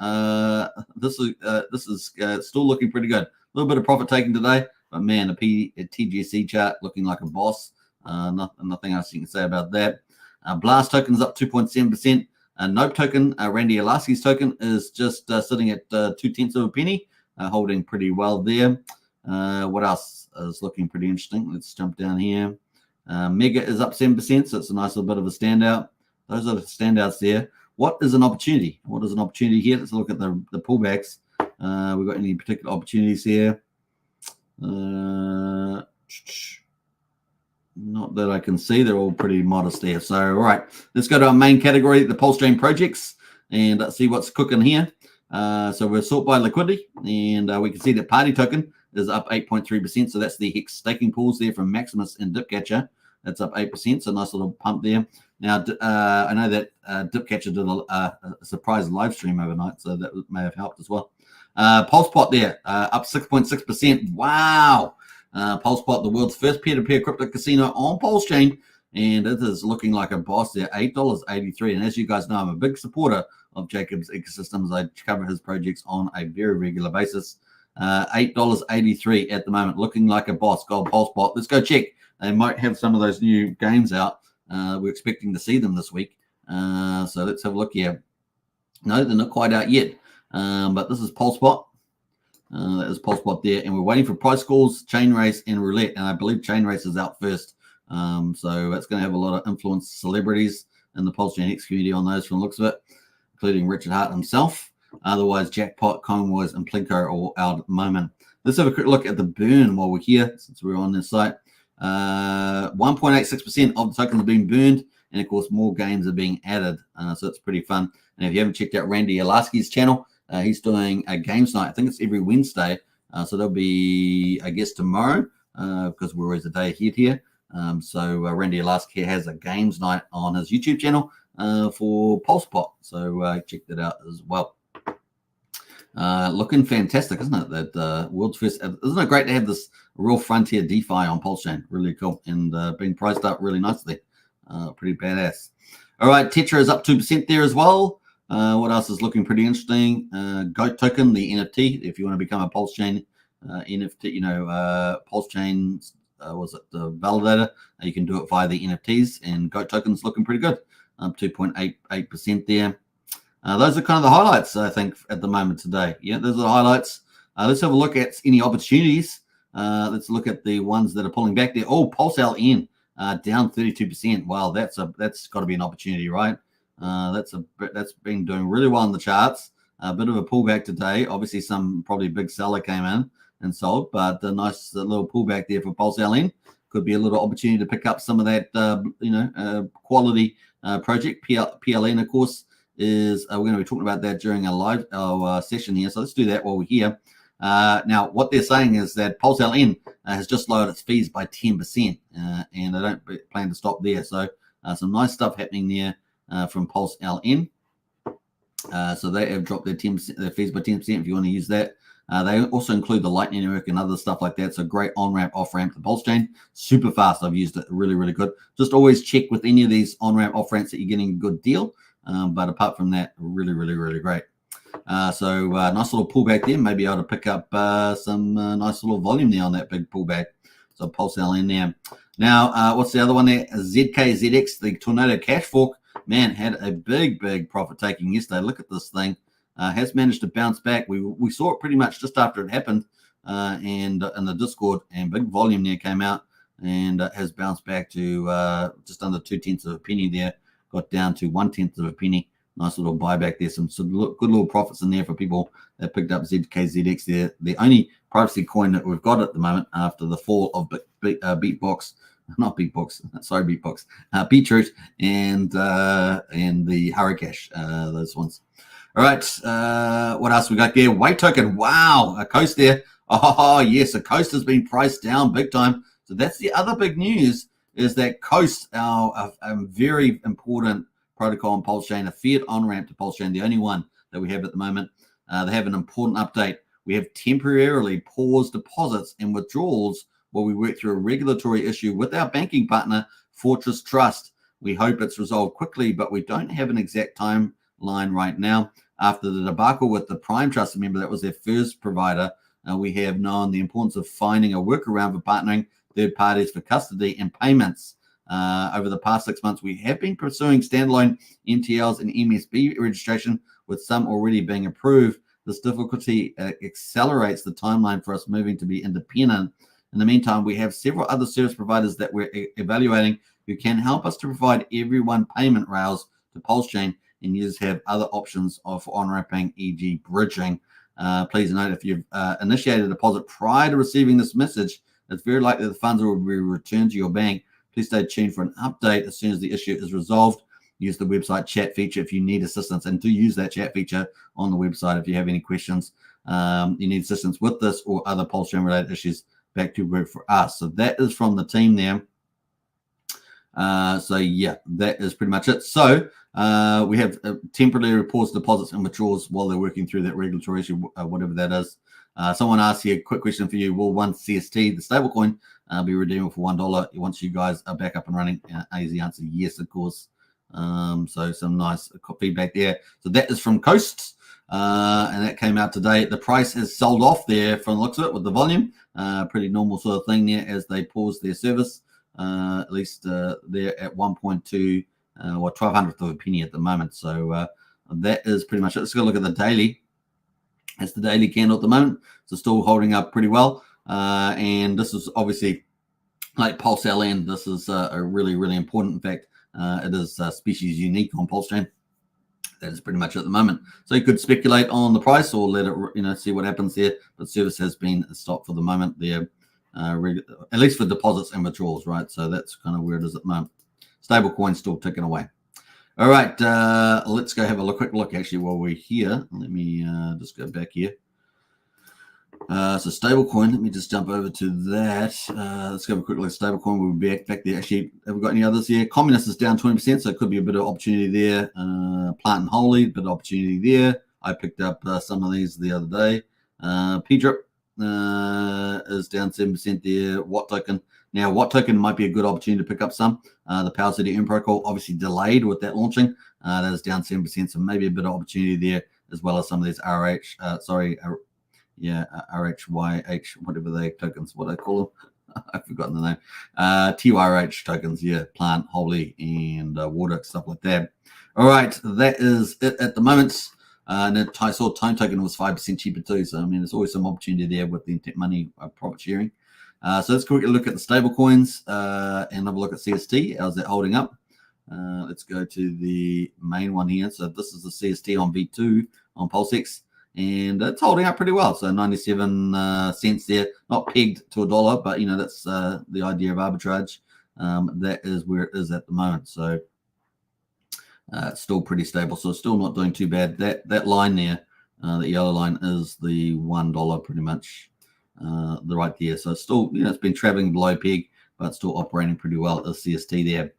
This is still looking pretty good. A little bit of profit taken today, but man, the TGC chart looking like a boss. Nothing else you can say about that. Blast token is up 2.7%. Nope token, Randy Alaski's token, is just sitting at 0.2 of a penny, holding pretty well there. What else is looking pretty interesting? Let's jump down here. Mega is up 7%, so it's a nice little bit of a standout. Those are the standouts there. What is an opportunity? What is an opportunity here? Let's look at the pullbacks. We've got any particular opportunities here? Not that I can see. They're all pretty modest there. So, all right, let's go to our main category, the Pulsechain projects, and let's see what's cooking here. So we're sort by liquidity, and we can see that Party token is up 8.3%. So that's the Hex staking pools there from Maximus and Dipcatcher. That's up 8%. So nice little pump there. Now, I know that Dipcatcher did a surprise live stream overnight, so that may have helped as well. Pulsepot there, up 6.6%. Wow. Pulsepot, the world's first peer-to-peer crypto casino on Pulsechain, and it is looking like a boss there, $8.83. And as you guys know, I'm a big supporter of Jacob's ecosystems. I cover his projects on a very regular basis. $8.83 at the moment, looking like a boss. Gold Pulsepot. Let's go check. They might have some of those new games out. We're expecting to see them this week. So let's have a look here. No, they're not quite out yet. But this is Pulsepot. That is Pulsepot there. And we're waiting for price calls, chain race, and roulette. And I believe chain race is out first. So that's going to have a lot of influence celebrities in the Pulsechain X community on those from the looks of it, including Richard Hart himself. Otherwise, Jackpot, Convoys, and Plinko are all out at the moment. Let's have a quick look at the burn while we're here, since we're on this site. 1.86% of the tokens are being burned, and of course more games are being added, so it's pretty fun. And if you haven't checked out Randy Alaski's channel, he's doing a games night. I think it's every Wednesday, so there'll be, I guess, tomorrow, because we're always a day ahead here. So Randy Alaski has a games night on his YouTube channel for Pulsepot, so check that out as well. Looking fantastic, isn't it? That world's first. Isn't it great to have this real frontier DeFi on Pulsechain? Really cool, and being priced up really nicely. Pretty badass. All right, Tetra is up 2% there as well. What else is looking pretty interesting? Goat token, the NFT. If you want to become a Pulsechain NFT, Pulsechain was it the validator? You can do it via the NFTs, and Goat token's looking pretty good. up 2.88% there. Those are kind of the highlights, I think, at the moment today. Yeah, those are the highlights. Let's have a look at any opportunities. Let's look at the ones that are pulling back there. Oh, Pulse LN down 32%. Wow, that's got to be an opportunity, right? That's been doing really well in the charts. A bit of a pullback today. Obviously, some probably big seller came in and sold, but a nice little pullback there for Pulse LN. Could be a little opportunity to pick up some of that, quality project. PLN, of course, is we're going to be talking about that during our session here. So let's do that while we're here. Now, what they're saying is that Pulse LN has just lowered its fees by 10%, and they don't plan to stop there. So some nice stuff happening there from Pulse LN. So they have dropped their fees by 10% if you want to use that. They also include the Lightning Network and other stuff like that. So great on-ramp, off-ramp to Pulsechain. Super fast. I've used it. Really, really good. Just always check with any of these on-ramp, off-ramps that you're getting a good deal. But apart from that, really, really, really great. So nice little pullback there. Maybe able to pick up some nice little volume there on that big pullback. So Pulse LN there. Now, what's the other one there? ZKZX, the Tornado Cash Fork. Man, had a big profit taking yesterday. Look at this thing. Has managed to bounce back. We saw it pretty much just after it happened, and in the Discord, and big volume there came out, and has bounced back to just under 0.2 of a penny there. Got down to 0.1 of a penny. Nice little buyback there. Some good little profits in there for people that picked up ZKZX there. The only privacy coin that we've got at the moment after the fall of Beatbox. Not Beatbox, sorry, Beatbox, Beetroot, and the Hurricash, those ones. All right, what else we got there? White token, wow, a Coast there. Oh, yes, a Coast has been priced down big time. So that's the other big news, is that Coast, a very important protocol on Pulsechain, a fiat on-ramp to Pulsechain, the only one that we have at the moment. They have an important update. We have temporarily paused deposits and withdrawals while we work through a regulatory issue with our banking partner, Fortress Trust. We hope it's resolved quickly, but we don't have an exact timeline right now. After the debacle with the Prime Trust, remember that was their first provider, we have known the importance of finding a workaround for partnering third parties for custody and payments. Over the past 6 months, we have been pursuing standalone MTLs and MSB registration, with some already being approved. This difficulty accelerates the timeline for us moving to be independent. In the meantime, we have several other service providers that we're evaluating who can help us to provide everyone payment rails to Pulsechain, and users have other options for on-ramping, e.g. bridging. Please note, if you've initiated a deposit prior to receiving this message, it's very likely the funds will be returned to your bank. Please stay tuned for an update as soon as the issue is resolved. Use the website chat feature if you need assistance, and do use that chat feature on the website if you have any questions. You need assistance with this or other Pulsechain related issues. Back to work for us. So that is from the team there. So yeah, that is pretty much it. So we have temporarily paused deposits and withdrawals while they're working through that regulatory issue, whatever that is. Someone asked here, quick question for you. Will one CST, the stablecoin, be redeemable for $1 once you guys are back up and running? Easy answer, yes, of course. So some nice feedback there. So that is from Coast. And that came out today. The price has sold off there from the looks of it with the volume. Pretty normal sort of thing there as they pause their service. At least they're at 1.2 or 1/1200th of a penny at the moment. So that is pretty much it. Let's go look at the daily. It's the daily candle at the moment. So still holding up pretty well. And this is obviously like Pulse LN. This is a really, really important. In fact, it is species unique on Pulsechain. That is pretty much at the moment. So you could speculate on the price or let it, see what happens there. But service has been stopped for the moment there, at least for deposits and withdrawals, right? So that's kind of where it is at the moment. Stable coin still ticking away. All right, let's go have a quick look actually while we're here. Let me just go back here. So stablecoin, let me just jump over to that. Let's go have a quick look at stablecoin. We'll be back there. Actually, have we got any others here? Communist is down 20%, so it could be a bit of opportunity there. Plant and Holy, bit of opportunity there. I picked up some of these the other day. P-Drip is down 7% there. Watt token. Now, Watt token might be a good opportunity to pick up some. The Power City protocol obviously delayed with that launching. That is down 7%, so maybe a bit of opportunity there, as well as some of these RHYH, whatever they tokens, what I call I've forgotten the name. TYRH tokens, yeah, plant, holy, and water, stuff like that. All right, that is it at the moment. And I saw Time Token was 5% cheaper too. So, I mean, there's always some opportunity there with the Intent Money profit sharing. So let's quickly look at the stable coins and have a look at CST. How's that holding up? Let's go to the main one here. So this is the CST on V2 on Pulsechain, and it's holding up pretty well. So 97 cents there, not pegged to $1, but you know that's the idea of arbitrage. That is where it is at the moment. So it's still pretty stable. So it's still not doing too bad. That line there, the yellow line, is the $1 pretty much. The right there. So it's still, you know, it's been traveling below peg, but still operating pretty well at the CST there.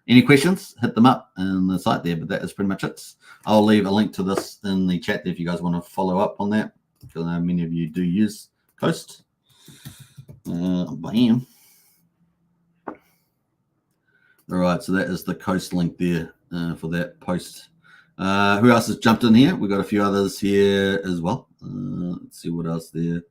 Any questions? Hit them up in the site there, but that is pretty much it. I'll leave a link to this in the chat there if you guys want to follow up on that, because I know many of you do use Coast. Bam. All right, so that is the Coast link there for that post. Who else has jumped in here? We've got a few others here as well. Let's see what else there.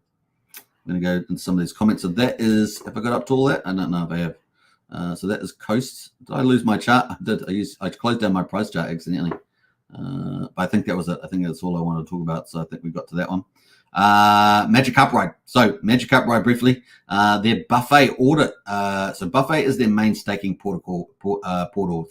I'm going to go in some of these comments. So that is, have I got up to all that? I don't know if I have. So that is Coast. Did I lose my chart? I did. I closed down my price chart accidentally. But I think that was it. I think that's all I wanted to talk about. So I think we got to that one. Magic Upright. So Magic Upright briefly. Their Buffet audit. So Buffet is their main staking portal.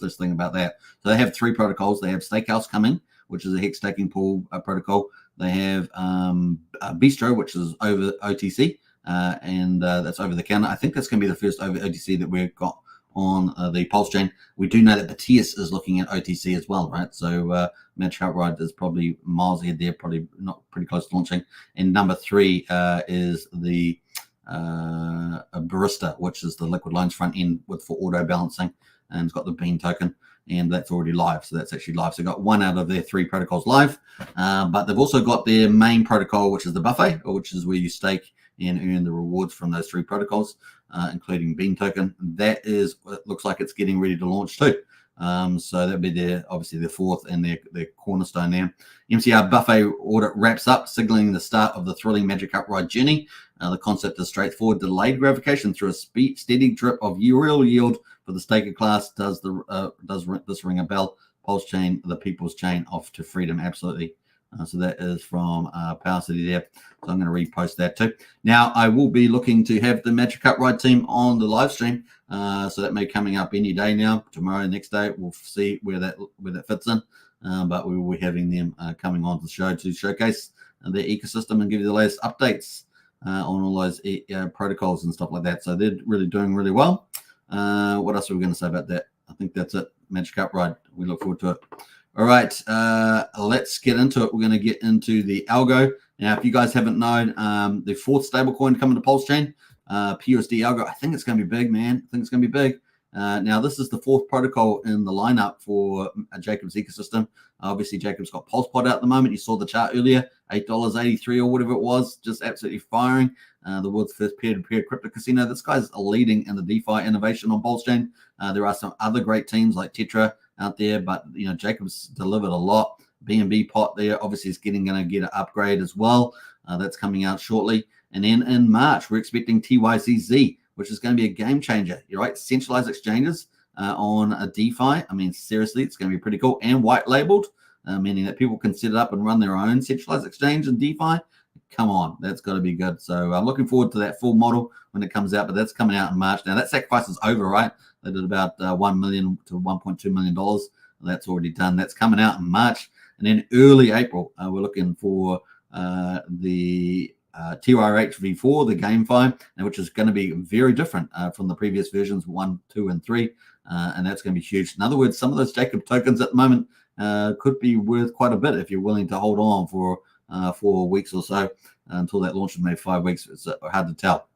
This thing about that. So they have 3 protocols. They have Stakehouse coming, which is a Hex staking pool protocol. They have Bistro, which is over OTC, and that's over the counter. I think that's going to be the first over OTC that we've got on the Pulse chain. We do know that Batias is looking at OTC as well, right? So Magic Upright is probably miles ahead there, probably not pretty close to launching. And number 3 is the Barista, which is the liquid loans front end for auto balancing, and it's got the Bean token. And that's already live. So that's actually live. So got 1 out of their 3 protocols live. But they've also got their main protocol, which is the Buffet, which is where you stake and earn the rewards from those 3 protocols, including Bean token. That is, it looks like it's getting ready to launch too. So that'd be obviously their 4th and their cornerstone there. MCR Buffet audit wraps up, signaling the start of the thrilling Magic Upright journey. The concept is straightforward: delayed gratification through a steady drip of real yield for the staker class. Does this ring a bell? Pulse chain, the people's chain, off to freedom. Absolutely. So that is from Power City there. So I'm going to repost that too. Now I will be looking to have the Magic Upright team on the live stream. So that may be coming up any day now, tomorrow, next day. We'll see where that fits in. But we will be having them coming on to the show to showcase their ecosystem and give you the latest updates on all those protocols and stuff like that. So they're really doing really well. What else are we going to say about that? I think that's it. Magic Upright. We look forward to it. All right, let's get into it. We're going to get into the algo. Now, if you guys haven't known, the 4th stablecoin coming to Pulse Chain, PUSD ALGO. I think it's going to be big, man. I think it's going to be big. Now, this is the 4th protocol in the lineup for Jacob's ecosystem. Obviously, Jacob's got PulsePod out at the moment. You saw the chart earlier, $8.83 or whatever it was, just absolutely firing. The world's first peer-to-peer crypto casino. This guy's leading in the DeFi innovation on Pulse Chain. There are some other great teams like Tetra out there, but you know Jacob's delivered a lot. BNB pot there obviously is going to get an upgrade as well. That's coming out shortly. And then in March, we're expecting TYCZ, which is going to be a game changer. You're right, centralized exchanges on a DeFi. I mean, seriously, it's going to be pretty cool. And white labeled, meaning that people can set it up and run their own centralized exchange in DeFi. Come on, that's got to be good. So I'm looking forward to that full model when it comes out, but that's coming out in March. Now, that sacrifice is over, right? They did about $1 million to $1.2 million. That's already done. That's coming out in March. And then early April, we're looking for the TYRH V4, the GameFi, which is going to be very different from the previous versions 1, 2, and 3. And that's going to be huge. In other words, some of those Jacob tokens at the moment could be worth quite a bit if you're willing to hold on for 4 weeks or so until that launch is maybe 5 weeks. It's hard to tell.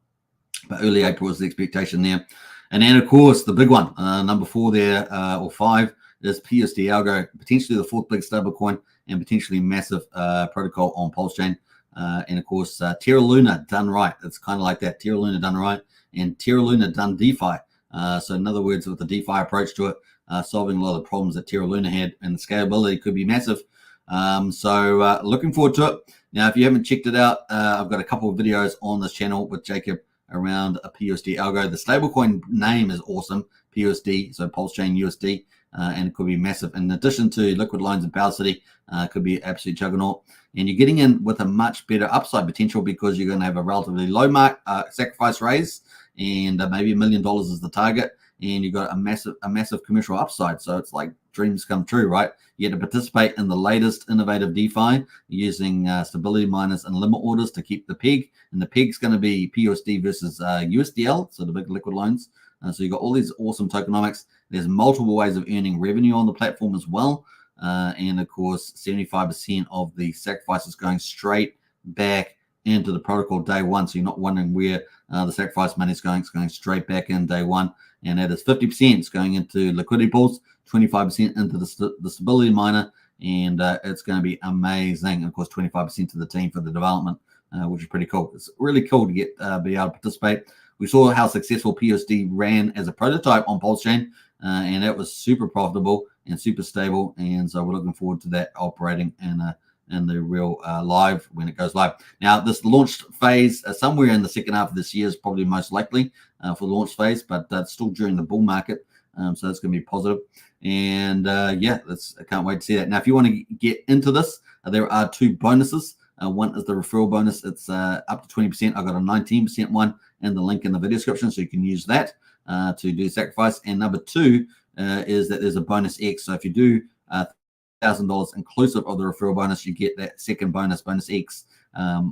But early April is the expectation there. And then, of course, the big one, number 4 there, or 5, is PUSD ALGO, potentially the 4th big stablecoin and potentially massive protocol on Pulse Chain. And, of course, Terra Luna done right. It's kind of like that, Terra Luna done right and Terra Luna done DeFi. So, in other words, with the DeFi approach to it, solving a lot of the problems that Terra Luna had, and the scalability could be massive. So looking forward to it. Now, if you haven't checked it out, I've got a couple of videos on this channel with Jacob around a PUSD algo. The stablecoin name is awesome, PUSD, so Pulsechain USD, and it could be massive. In addition to liquid loans and Power City, could be absolute juggernaut. And you're getting in with a much better upside potential because you're going to have a relatively low sacrifice raise, and maybe $1 million is the target, and you've got a massive commercial upside. So it's like dreams come true, right? You get to participate in the latest innovative DeFi using stability miners and limit orders to keep the peg, and the peg's going to be PUSD versus USDL, so the big liquid loans. So you've got all these awesome tokenomics. There's multiple ways of earning revenue on the platform as well. And of course, 75% of the sacrifice is going straight back into the protocol day one. So you're not wondering where the sacrifice money is going. It's going straight back in day one. And that is 50% is going into liquidity pools, 25% into the stability miner. And it's going to be amazing. And of course, 25% to the team for the development, which is pretty cool. It's really cool to get be able to participate. We saw how successful PUSD ran as a prototype on Pulsechain, and it was super profitable and super stable. And so we're looking forward to that operating in the real live when it goes live. Now, this launch phase, somewhere in the second half of this year is probably most likely for the launch phase, but it's still during the bull market. So that's going to be positive. And yeah, I can't wait to see that. Now, if you want to get into this, there are two bonuses. One is the referral bonus. It's up to 20%. I've got a 19% one in the link in the video description, so you can use that to do sacrifice. And number two is that there's a bonus X. So if you do $1,000 inclusive of the referral bonus, you get that second bonus X,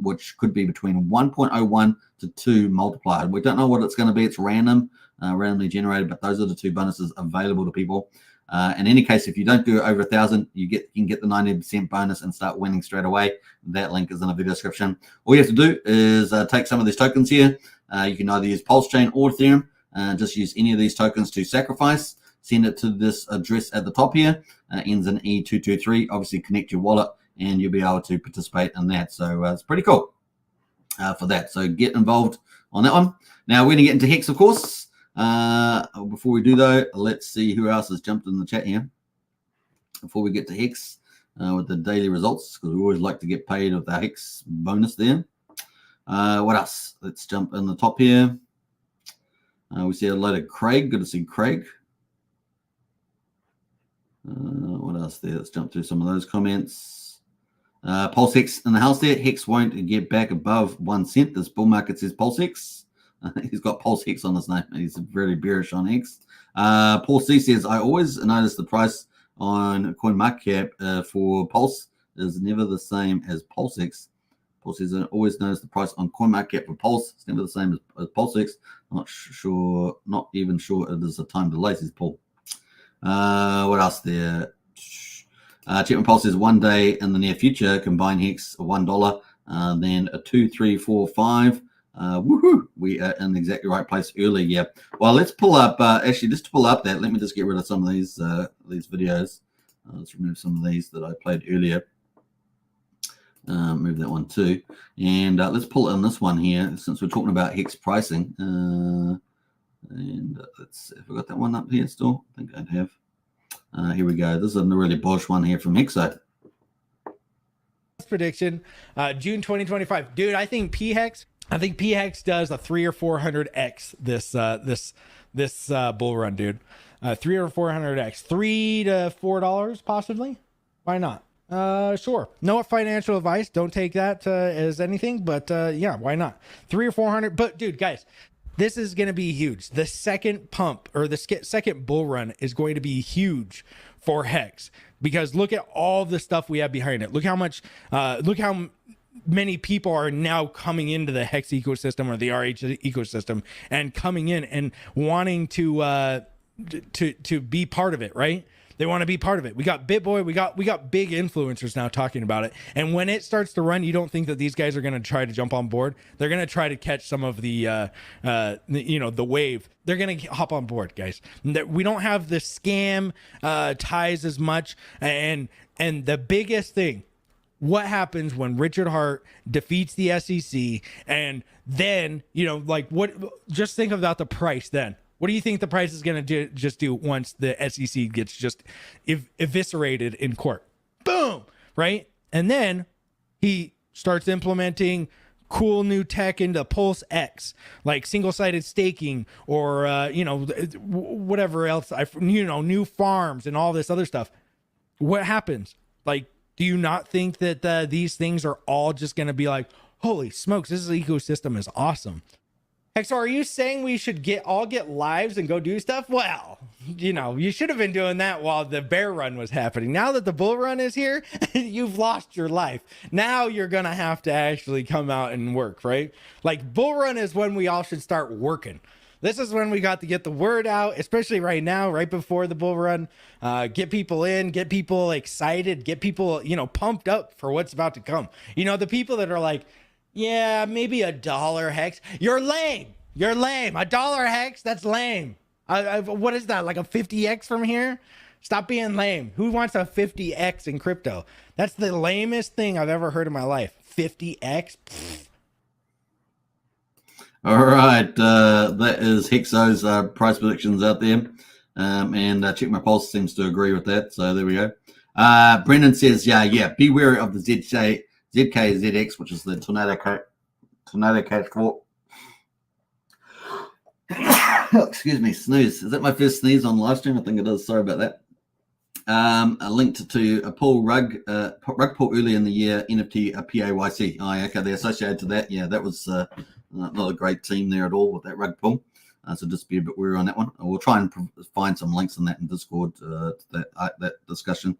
which could be between 1.01 to 2 multiplied. We don't know what it's going to be. It's random, randomly generated, but those are the two bonuses available to people. In any case, if you don't do over 1,000, you can get the 90% bonus and start winning straight away. That link is in the video description. All you have to do is take some of these tokens here. You can either use Pulsechain or Ethereum. Just use any of these tokens to sacrifice. Send it to this address at the top here. Ends in E223. Obviously, connect your wallet, and you'll be able to participate in that. So it's pretty cool for that. So get involved on that one. Now, we're going to get into Hex, of course. Before we do, though, let's see who else has jumped in the chat here. Before we get to Hex with the daily results, because we always like to get paid with the Hex bonus there. What else? Let's jump in the top here. We see a load of Craig. Good to see Craig. What else there? Let's jump through some of those comments. Pulse Hex in the house there. Hex won't get back above 1 cent. This bull market says Pulse Hex. He's got Pulse Hex on his name. He's very bearish on Hex. Paul C says, I always notice the price on CoinMarketCap for Pulse is never the same as Pulse Hex. Paul says, I always notice the price on CoinMarketCap for Pulse. It's never the same as Pulse Hex. Not even sure it is a time delay, says Paul. What else there? Chipman Pulse says, one day in the near future, combine Hex $1, then a 2, 3, 4, 5. Woohoo! We are in the exactly right place early. Yeah. Well, let's pull up. Actually, just to pull up that, let me just get rid of some of these videos. Let's remove some of these that I played earlier. Move that one too, and let's pull in this one here since we're talking about Hex pricing. And let's see if I got that one up here still. I think I'd have. Here we go. This is a really bullish one here from Hexo. Prediction, June 2025, dude. I think PHEX does a 300 or 400x this bull run, dude. 300 or 400x, $3 to $4 possibly. Why not? Sure. No financial advice. Don't take that as anything, but yeah, why not? 300 or 400. But dude, guys, this is going to be huge. The second pump or the second bull run is going to be huge for Hex, because look at all the stuff we have behind it. Look how many people are now coming into the Hex ecosystem or the RH ecosystem and coming in and wanting to be part of it, right? They want to be part of it. We got BitBoy, we got big influencers now talking about it. And when it starts to run, you don't think that these guys are going to try to jump on board. They're going to try to catch some of the wave. They're going to hop on board, guys. We don't have the scam ties as much. And the biggest thing, what happens when Richard Hart defeats the SEC, and then, just think about the price then. What do you think the price is going to do once the SEC gets just eviscerated in court? Boom, right? And then he starts implementing cool new tech into Pulse X, like single-sided staking, or whatever else, new farms and all this other stuff. What happens? Like, do you not think that these things are all just going to be like, holy smokes, this ecosystem is awesome? Hex, are you saying we should all get lives and go do stuff? Well, you should have been doing that while the bear run was happening. Now that the bull run is here, you've lost your life. Now you're going to have to actually come out and work, right? Like, bull run is when we all should start working. This is when we got to get the word out, especially right now, right before the bull run. Get people in, get people excited, get people, pumped up for what's about to come. The people that are like, yeah, maybe $1 Hex. You're lame. You're lame. $1 Hex, that's lame. What is that, like a 50x from here? Stop being lame. Who wants a 50x in crypto? That's the lamest thing I've ever heard in my life. 50x? Pfft. All right, that is Hexo's price predictions out there. And Check My Pulse seems to agree with that. So there we go. Brendan says, yeah, be wary of the ZKZX, which is the Tornado Cash Corp. Excuse me, sneeze. Is that my first sneeze on live stream? I think it is. Sorry about that. A link to a pool rug pool early in the year, NFT PAYC. Oh, yeah, okay, they're associated to that. Yeah, that was not a great team there at all with that rug pool. So just be a bit wary on that one. We'll try and find some links in that in Discord to that discussion.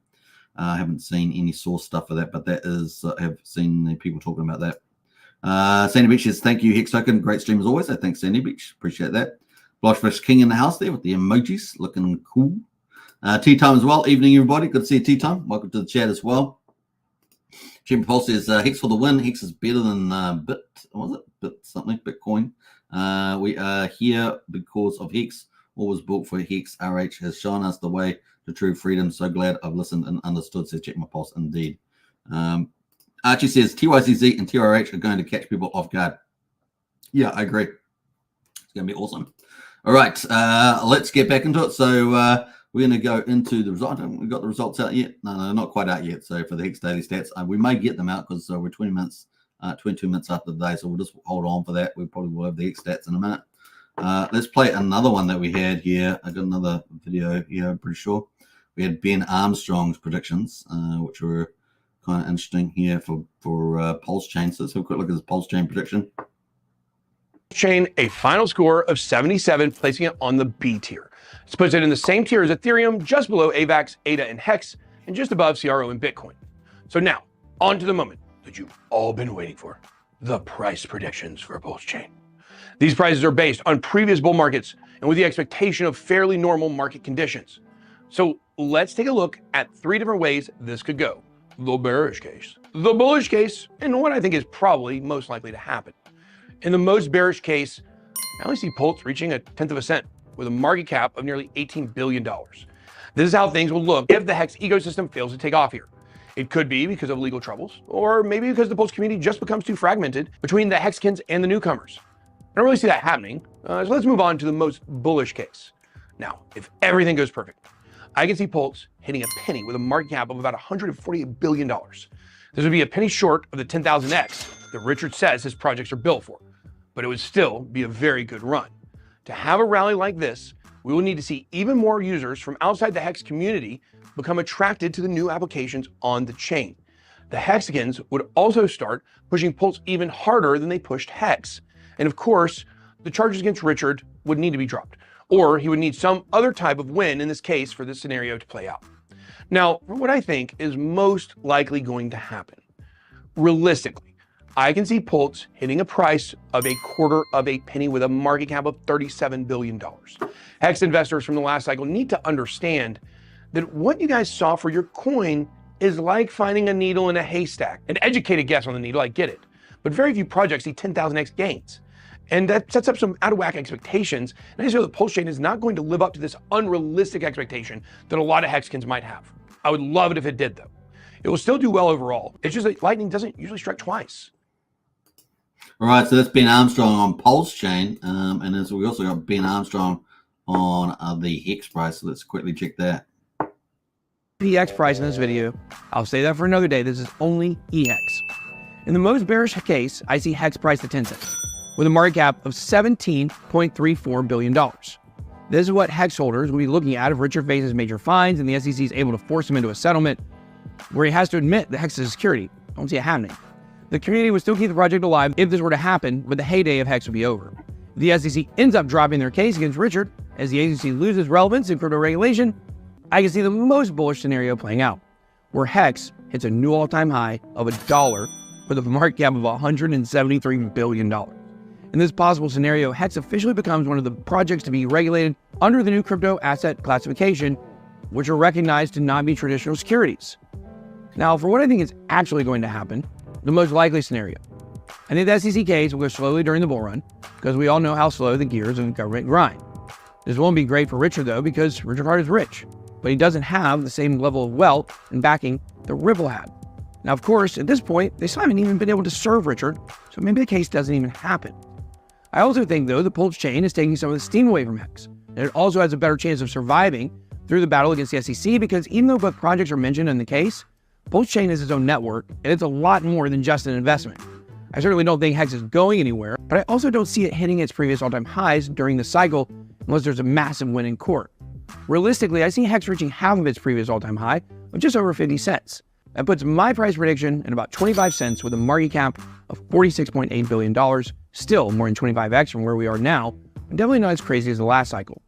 I haven't seen any source stuff for that, but that is, I have seen the people talking about that. Sandy Beach says, thank you, Hex Token. Great stream as always. Thanks, Sandy Beach. Appreciate that. Blushfish King in the house there with the emojis. Looking cool. Tea time as well. Evening, everybody. Good to see you, tea time. Welcome to the chat as well. Jim Paul says, Hex for the win. Hex is better than Bitcoin. We are here because of Hex. What was built for Hex. RH has shown us the way to true freedom. So glad I've listened and understood. Says Check My Pulse. Indeed. Archie says TYCZ and TRH are going to catch people off guard. Yeah, I agree. It's going to be awesome. All right, let's get back into it. So we're going to go into the result. Have we got the results out yet? No, not quite out yet. So for the Hex Daily Stats, we may get them out because we're 22 minutes after the day. So we'll just hold on for that. We probably will have the Hex Stats in a minute. Let's play another one that we had here. I got another video here, I'm pretty sure. We had Ben Armstrong's predictions, which were kind of interesting here for Pulsechain. So let's have a quick look at his Pulsechain prediction. Chain a final score of 77, placing it on the B tier. This puts it in the same tier as Ethereum, just below AVAX, ADA, and Hex, and just above CRO and Bitcoin. So now, on to the moment that you've all been waiting for, the price predictions for Pulsechain. These prices are based on previous bull markets and with the expectation of fairly normal market conditions. So let's take a look at 3 different ways this could go. The bearish case, the bullish case, and what I think is probably most likely to happen. In the most bearish case, I only see Pulse reaching 1/10 of a cent with a market cap of nearly $18 billion. This is how things will look if the Hex ecosystem fails to take off here. It could be because of legal troubles, or maybe because the Pulse community just becomes too fragmented between the Hexkins and the newcomers. I don't really see that happening, so let's move on to the most bullish case. Now, if everything goes perfect, I can see Pulse hitting a penny with a market cap of about $148 billion. This would be a penny short of the 10,000x that Richard says his projects are built for, but it would still be a very good run. To have a rally like this, we will need to see even more users from outside the Hex community become attracted to the new applications on the chain. The Hexicans would also start pushing Pulse even harder than they pushed Hex. And of course, the charges against Richard would need to be dropped, or he would need some other type of win in this case for this scenario to play out. Now, what I think is most likely going to happen, realistically, I can see Pulse hitting a price of 1/4 of a penny with a market cap of $37 billion. Hex investors from the last cycle need to understand that what you guys saw for your coin is like finding a needle in a haystack. An educated guess on the needle, I get it, but very few projects see 10,000x gains. And that sets up some out of whack expectations. And I feel that Pulsechain is not going to live up to this unrealistic expectation that a lot of Hexkins might have. I would love it if it did, though. It will still do well overall. It's just that lightning doesn't usually strike twice. All right, so that's Ben Armstrong on Pulsechain, and as we also got Ben Armstrong on the Hex price. So let's quickly check that. PX price in this video. I'll say that for another day. This is only EX. In the most bearish case, I see Hex priced at 10 cents, with a market cap of $17.34 billion. This is what Hex holders will be looking at if Richard faces major fines and the SEC is able to force him into a settlement where he has to admit that Hex is a security. I don't see it happening. The community would still keep the project alive if this were to happen, but the heyday of Hex would be over. If the SEC ends up dropping their case against Richard, as the agency loses relevance in crypto regulation, I can see the most bullish scenario playing out, where Hex hits a new all-time high of $1 with a market cap of $173 billion. In this possible scenario, Hex officially becomes one of the projects to be regulated under the new crypto asset classification, which are recognized to not be traditional securities. Now, for what I think is actually going to happen, the most likely scenario, I think the SEC case will go slowly during the bull run, because we all know how slow the gears of government grind. This won't be great for Richard, though, because Richard Hart is rich, but he doesn't have the same level of wealth and backing that Ripple had. Now, of course, at this point, they still haven't even been able to serve Richard, so maybe the case doesn't even happen. I also think, though, the Pulsechain is taking some of the steam away from Hex, and it also has a better chance of surviving through the battle against the SEC, because even though both projects are mentioned in the case, Pulsechain is its own network, and it's a lot more than just an investment. I certainly don't think Hex is going anywhere, but I also don't see it hitting its previous all-time highs during the cycle unless there's a massive win in court. Realistically, I see Hex reaching half of its previous all-time high of just over 50 cents. That puts my price prediction at about 25 cents with a market cap of $46.8 billion, still more than 25x from where we are now, and definitely not as crazy as the last cycle.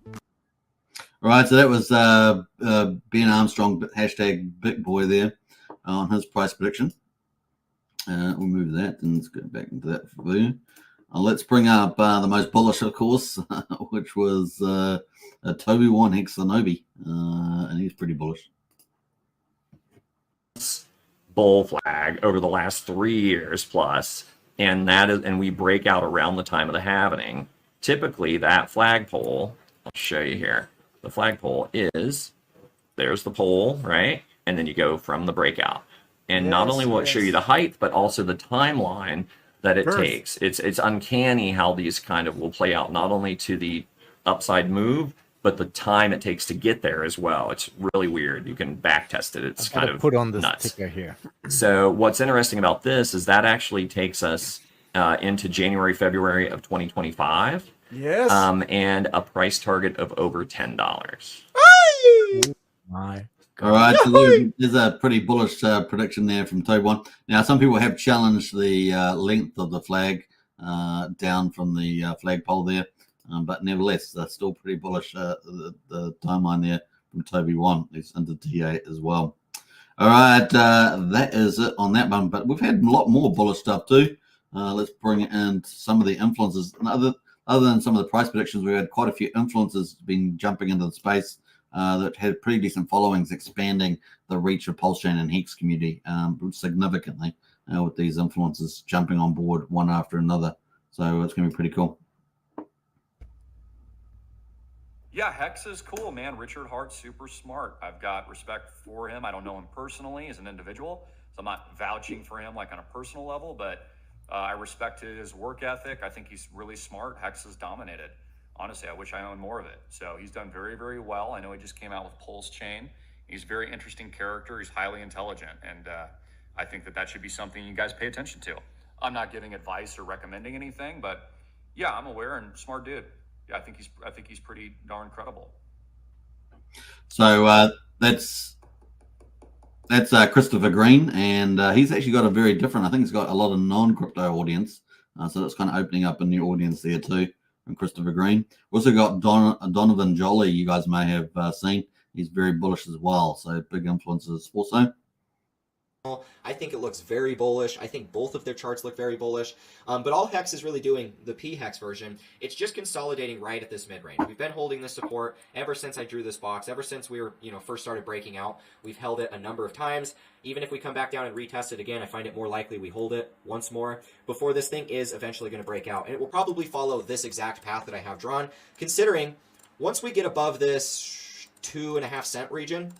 All right, so that was Ben Armstrong, hashtag Big Boy there on his price prediction. We'll move that and let's go back into that for you. Let's bring up the most bullish, of course, which was Toby One Hexanobi, and he's pretty bullish. Bull flag over the last 3 years plus, and we break out around the time of the halvening. Typically, that flagpole, I'll show you here. The flagpole is, there's the pole, right? And then you go from the breakout. And not only will it show you the height, but also the timeline that it takes. It's uncanny how these kind of will play out, not only to the upside move, but the time it takes to get there as well. It's really weird. You can back test it. It's kind of put on this nuts. ticker here. So what's interesting about this is that actually takes us into January, February of 2025. Yes. And a price target of over $10. My. All right, so there's a pretty bullish prediction there from Toby One. Now, some people have challenged the length of the flag down from the flagpole there, but nevertheless, they're still pretty bullish. The timeline there from Toby One is under TA as well. All right, that is it on that one, but we've had a lot more bullish stuff too. Let's bring in some of the influencers. Other than some of the price predictions, we've had quite a few influencers been jumping into the space that had pretty decent followings, expanding the reach of Pulsechain and Hex community significantly with these influencers jumping on board one after another. So it's going to be pretty cool. Yeah, Hex is cool, man. Richard Hart's super smart. I've got respect for him. I don't know him personally as an individual, so I'm not vouching for him like on a personal level, but I respect his work ethic. I think he's really smart. Hex is dominated. Honestly, I wish I owned more of it. So he's done very, very well. I know he just came out with Pulsechain. He's a very interesting character. He's highly intelligent. And I think that should be something you guys pay attention to. I'm not giving advice or recommending anything, but yeah, I'm aware and smart dude. Yeah, I think he's pretty darn credible. So that's Christopher Green, and he's actually got a very different, I think he's got a lot of non-crypto audience. So that's kind of opening up a new audience there too. From Christopher Green. We also got Donovan Jolie, you guys may have seen. He's very bullish as well. So big influences also. I think it looks very bullish. I think both of their charts look very bullish. But all Hex is really doing, the P-Hex version, it's just consolidating right at this mid-range. We've been holding this support ever since I drew this box, ever since we were, first started breaking out. We've held it a number of times. Even if we come back down and retest it again, I find it more likely we hold it once more before this thing is eventually going to break out. And it will probably follow this exact path that I have drawn, considering once we get above this 2.5 cent region,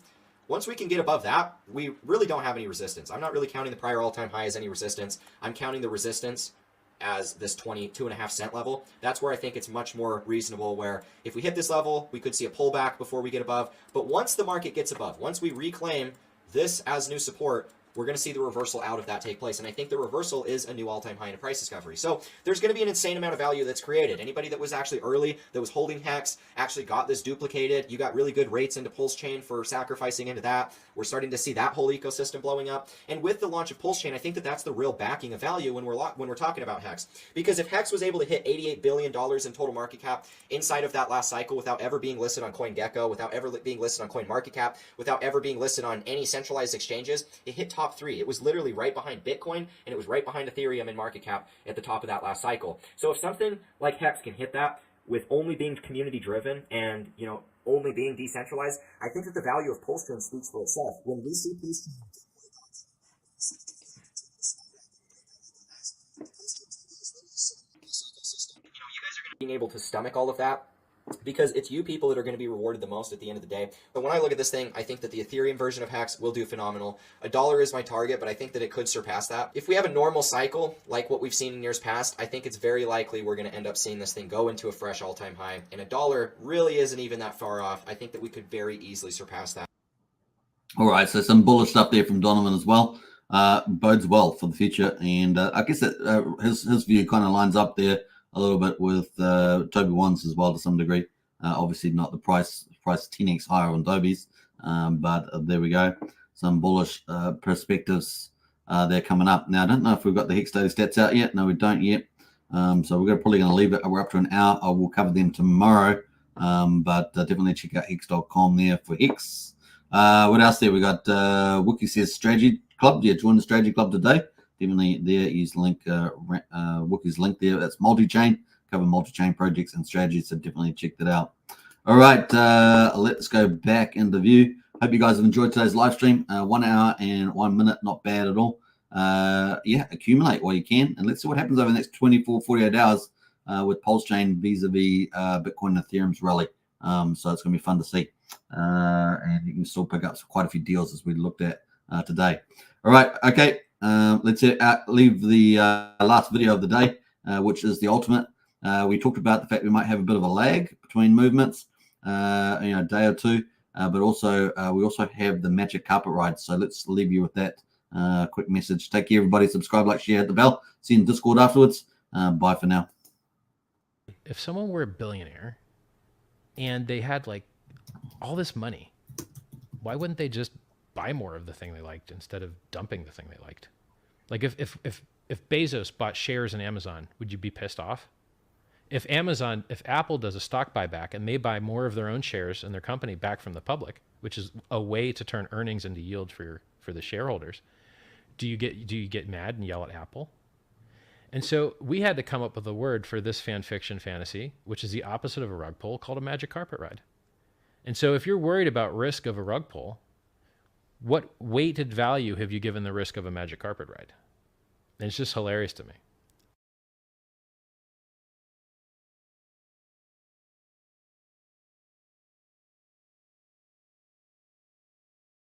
once we can get above that, we really don't have any resistance. I'm not really counting the prior all-time high as any resistance. I'm counting the resistance as this 22.5 cent level. That's where I think it's much more reasonable, where if we hit this level, we could see a pullback before we get above. But once the market gets above, once we reclaim this as new support, we're going to see the reversal out of that take place. And I think the reversal is a new all-time high in a price discovery. So there's going to be an insane amount of value that's created. Anybody that was actually early, that was holding Hex, actually got this duplicated. You got really good rates into Pulsechain for sacrificing into that. We're starting to see that whole ecosystem blowing up. And with the launch of Pulsechain, I think that that's the real backing of value when we're talking about Hex. Because if Hex was able to hit $88 billion in total market cap inside of that last cycle without ever being listed on CoinGecko, without ever being listed on CoinMarketCap, without ever being listed on any centralized exchanges, it hit top 3. It was literally right behind Bitcoin, and it was right behind Ethereum in market cap at the top of that last cycle. So if something like Hex can hit that with only being community driven and, you know, only being decentralized, I think that the value of Pulsechain speaks for itself. When we see Pulsechain being able to stomach all of that, because it's you people that are going to be rewarded the most at the end of the day. But when I look at this thing, I think that the Ethereum version of Hex will do phenomenal. $1 is my target, but I think that it could surpass that. If we have a normal cycle, like what we've seen in years past, I think it's very likely we're going to end up seeing this thing go into a fresh all-time high. And $1 really isn't even that far off. I think that we could very easily surpass that. All right, so some bullish stuff there from Donovan as well. Bodes well for the future. And I guess that his view kind of lines up there a little bit with Toby One's as well to some degree. Obviously not the price 10x higher on Toby's, but there we go. Some bullish perspectives there coming up. Now, I don't know if we've got the Hex daily stats out yet. No, we don't yet. So we're probably going to leave it. We're up to an hour. I will cover them tomorrow, but definitely check out hex.com there for Hex. What else there? We got Wookie says Strategy Club. Yeah, join the Strategy Club today. Definitely there, use the link, Wookie's link there. That's multi-chain, cover multi-chain projects and strategies, so definitely check that out. All right, let's go back into view. Hope you guys have enjoyed today's live stream. 1 hour and 1 minute, not bad at all. Yeah, accumulate while you can, and let's see what happens over the next 24, 48 hours with Pulsechain vis-a-vis Bitcoin and Ethereum's rally. So it's going to be fun to see. And you can still pick up quite a few deals as we looked at today. All right, okay. Let's leave the last video of the day, which is the ultimate. We talked about the fact we might have a bit of a lag between movements, a day or two, but also we also have the magic carpet ride. So let's leave you with that quick message. Take care, everybody. Subscribe, like, share, hit the bell. See you in Discord afterwards. Bye for now. If someone were a billionaire and they had like all this money, why wouldn't they just buy more of the thing they liked instead of dumping the thing they liked? Like if Bezos bought shares in Amazon, would you be pissed off? If Apple does a stock buyback and they buy more of their own shares in their company back from the public, which is a way to turn earnings into yield for the shareholders, do you get mad and yell at Apple? And so we had to come up with a word for this fan fiction fantasy, which is the opposite of a rug pull, called a magic carpet ride. And so if you're worried about risk of a rug pull, what weighted value have you given the risk of a magic carpet ride? And it's just hilarious to me.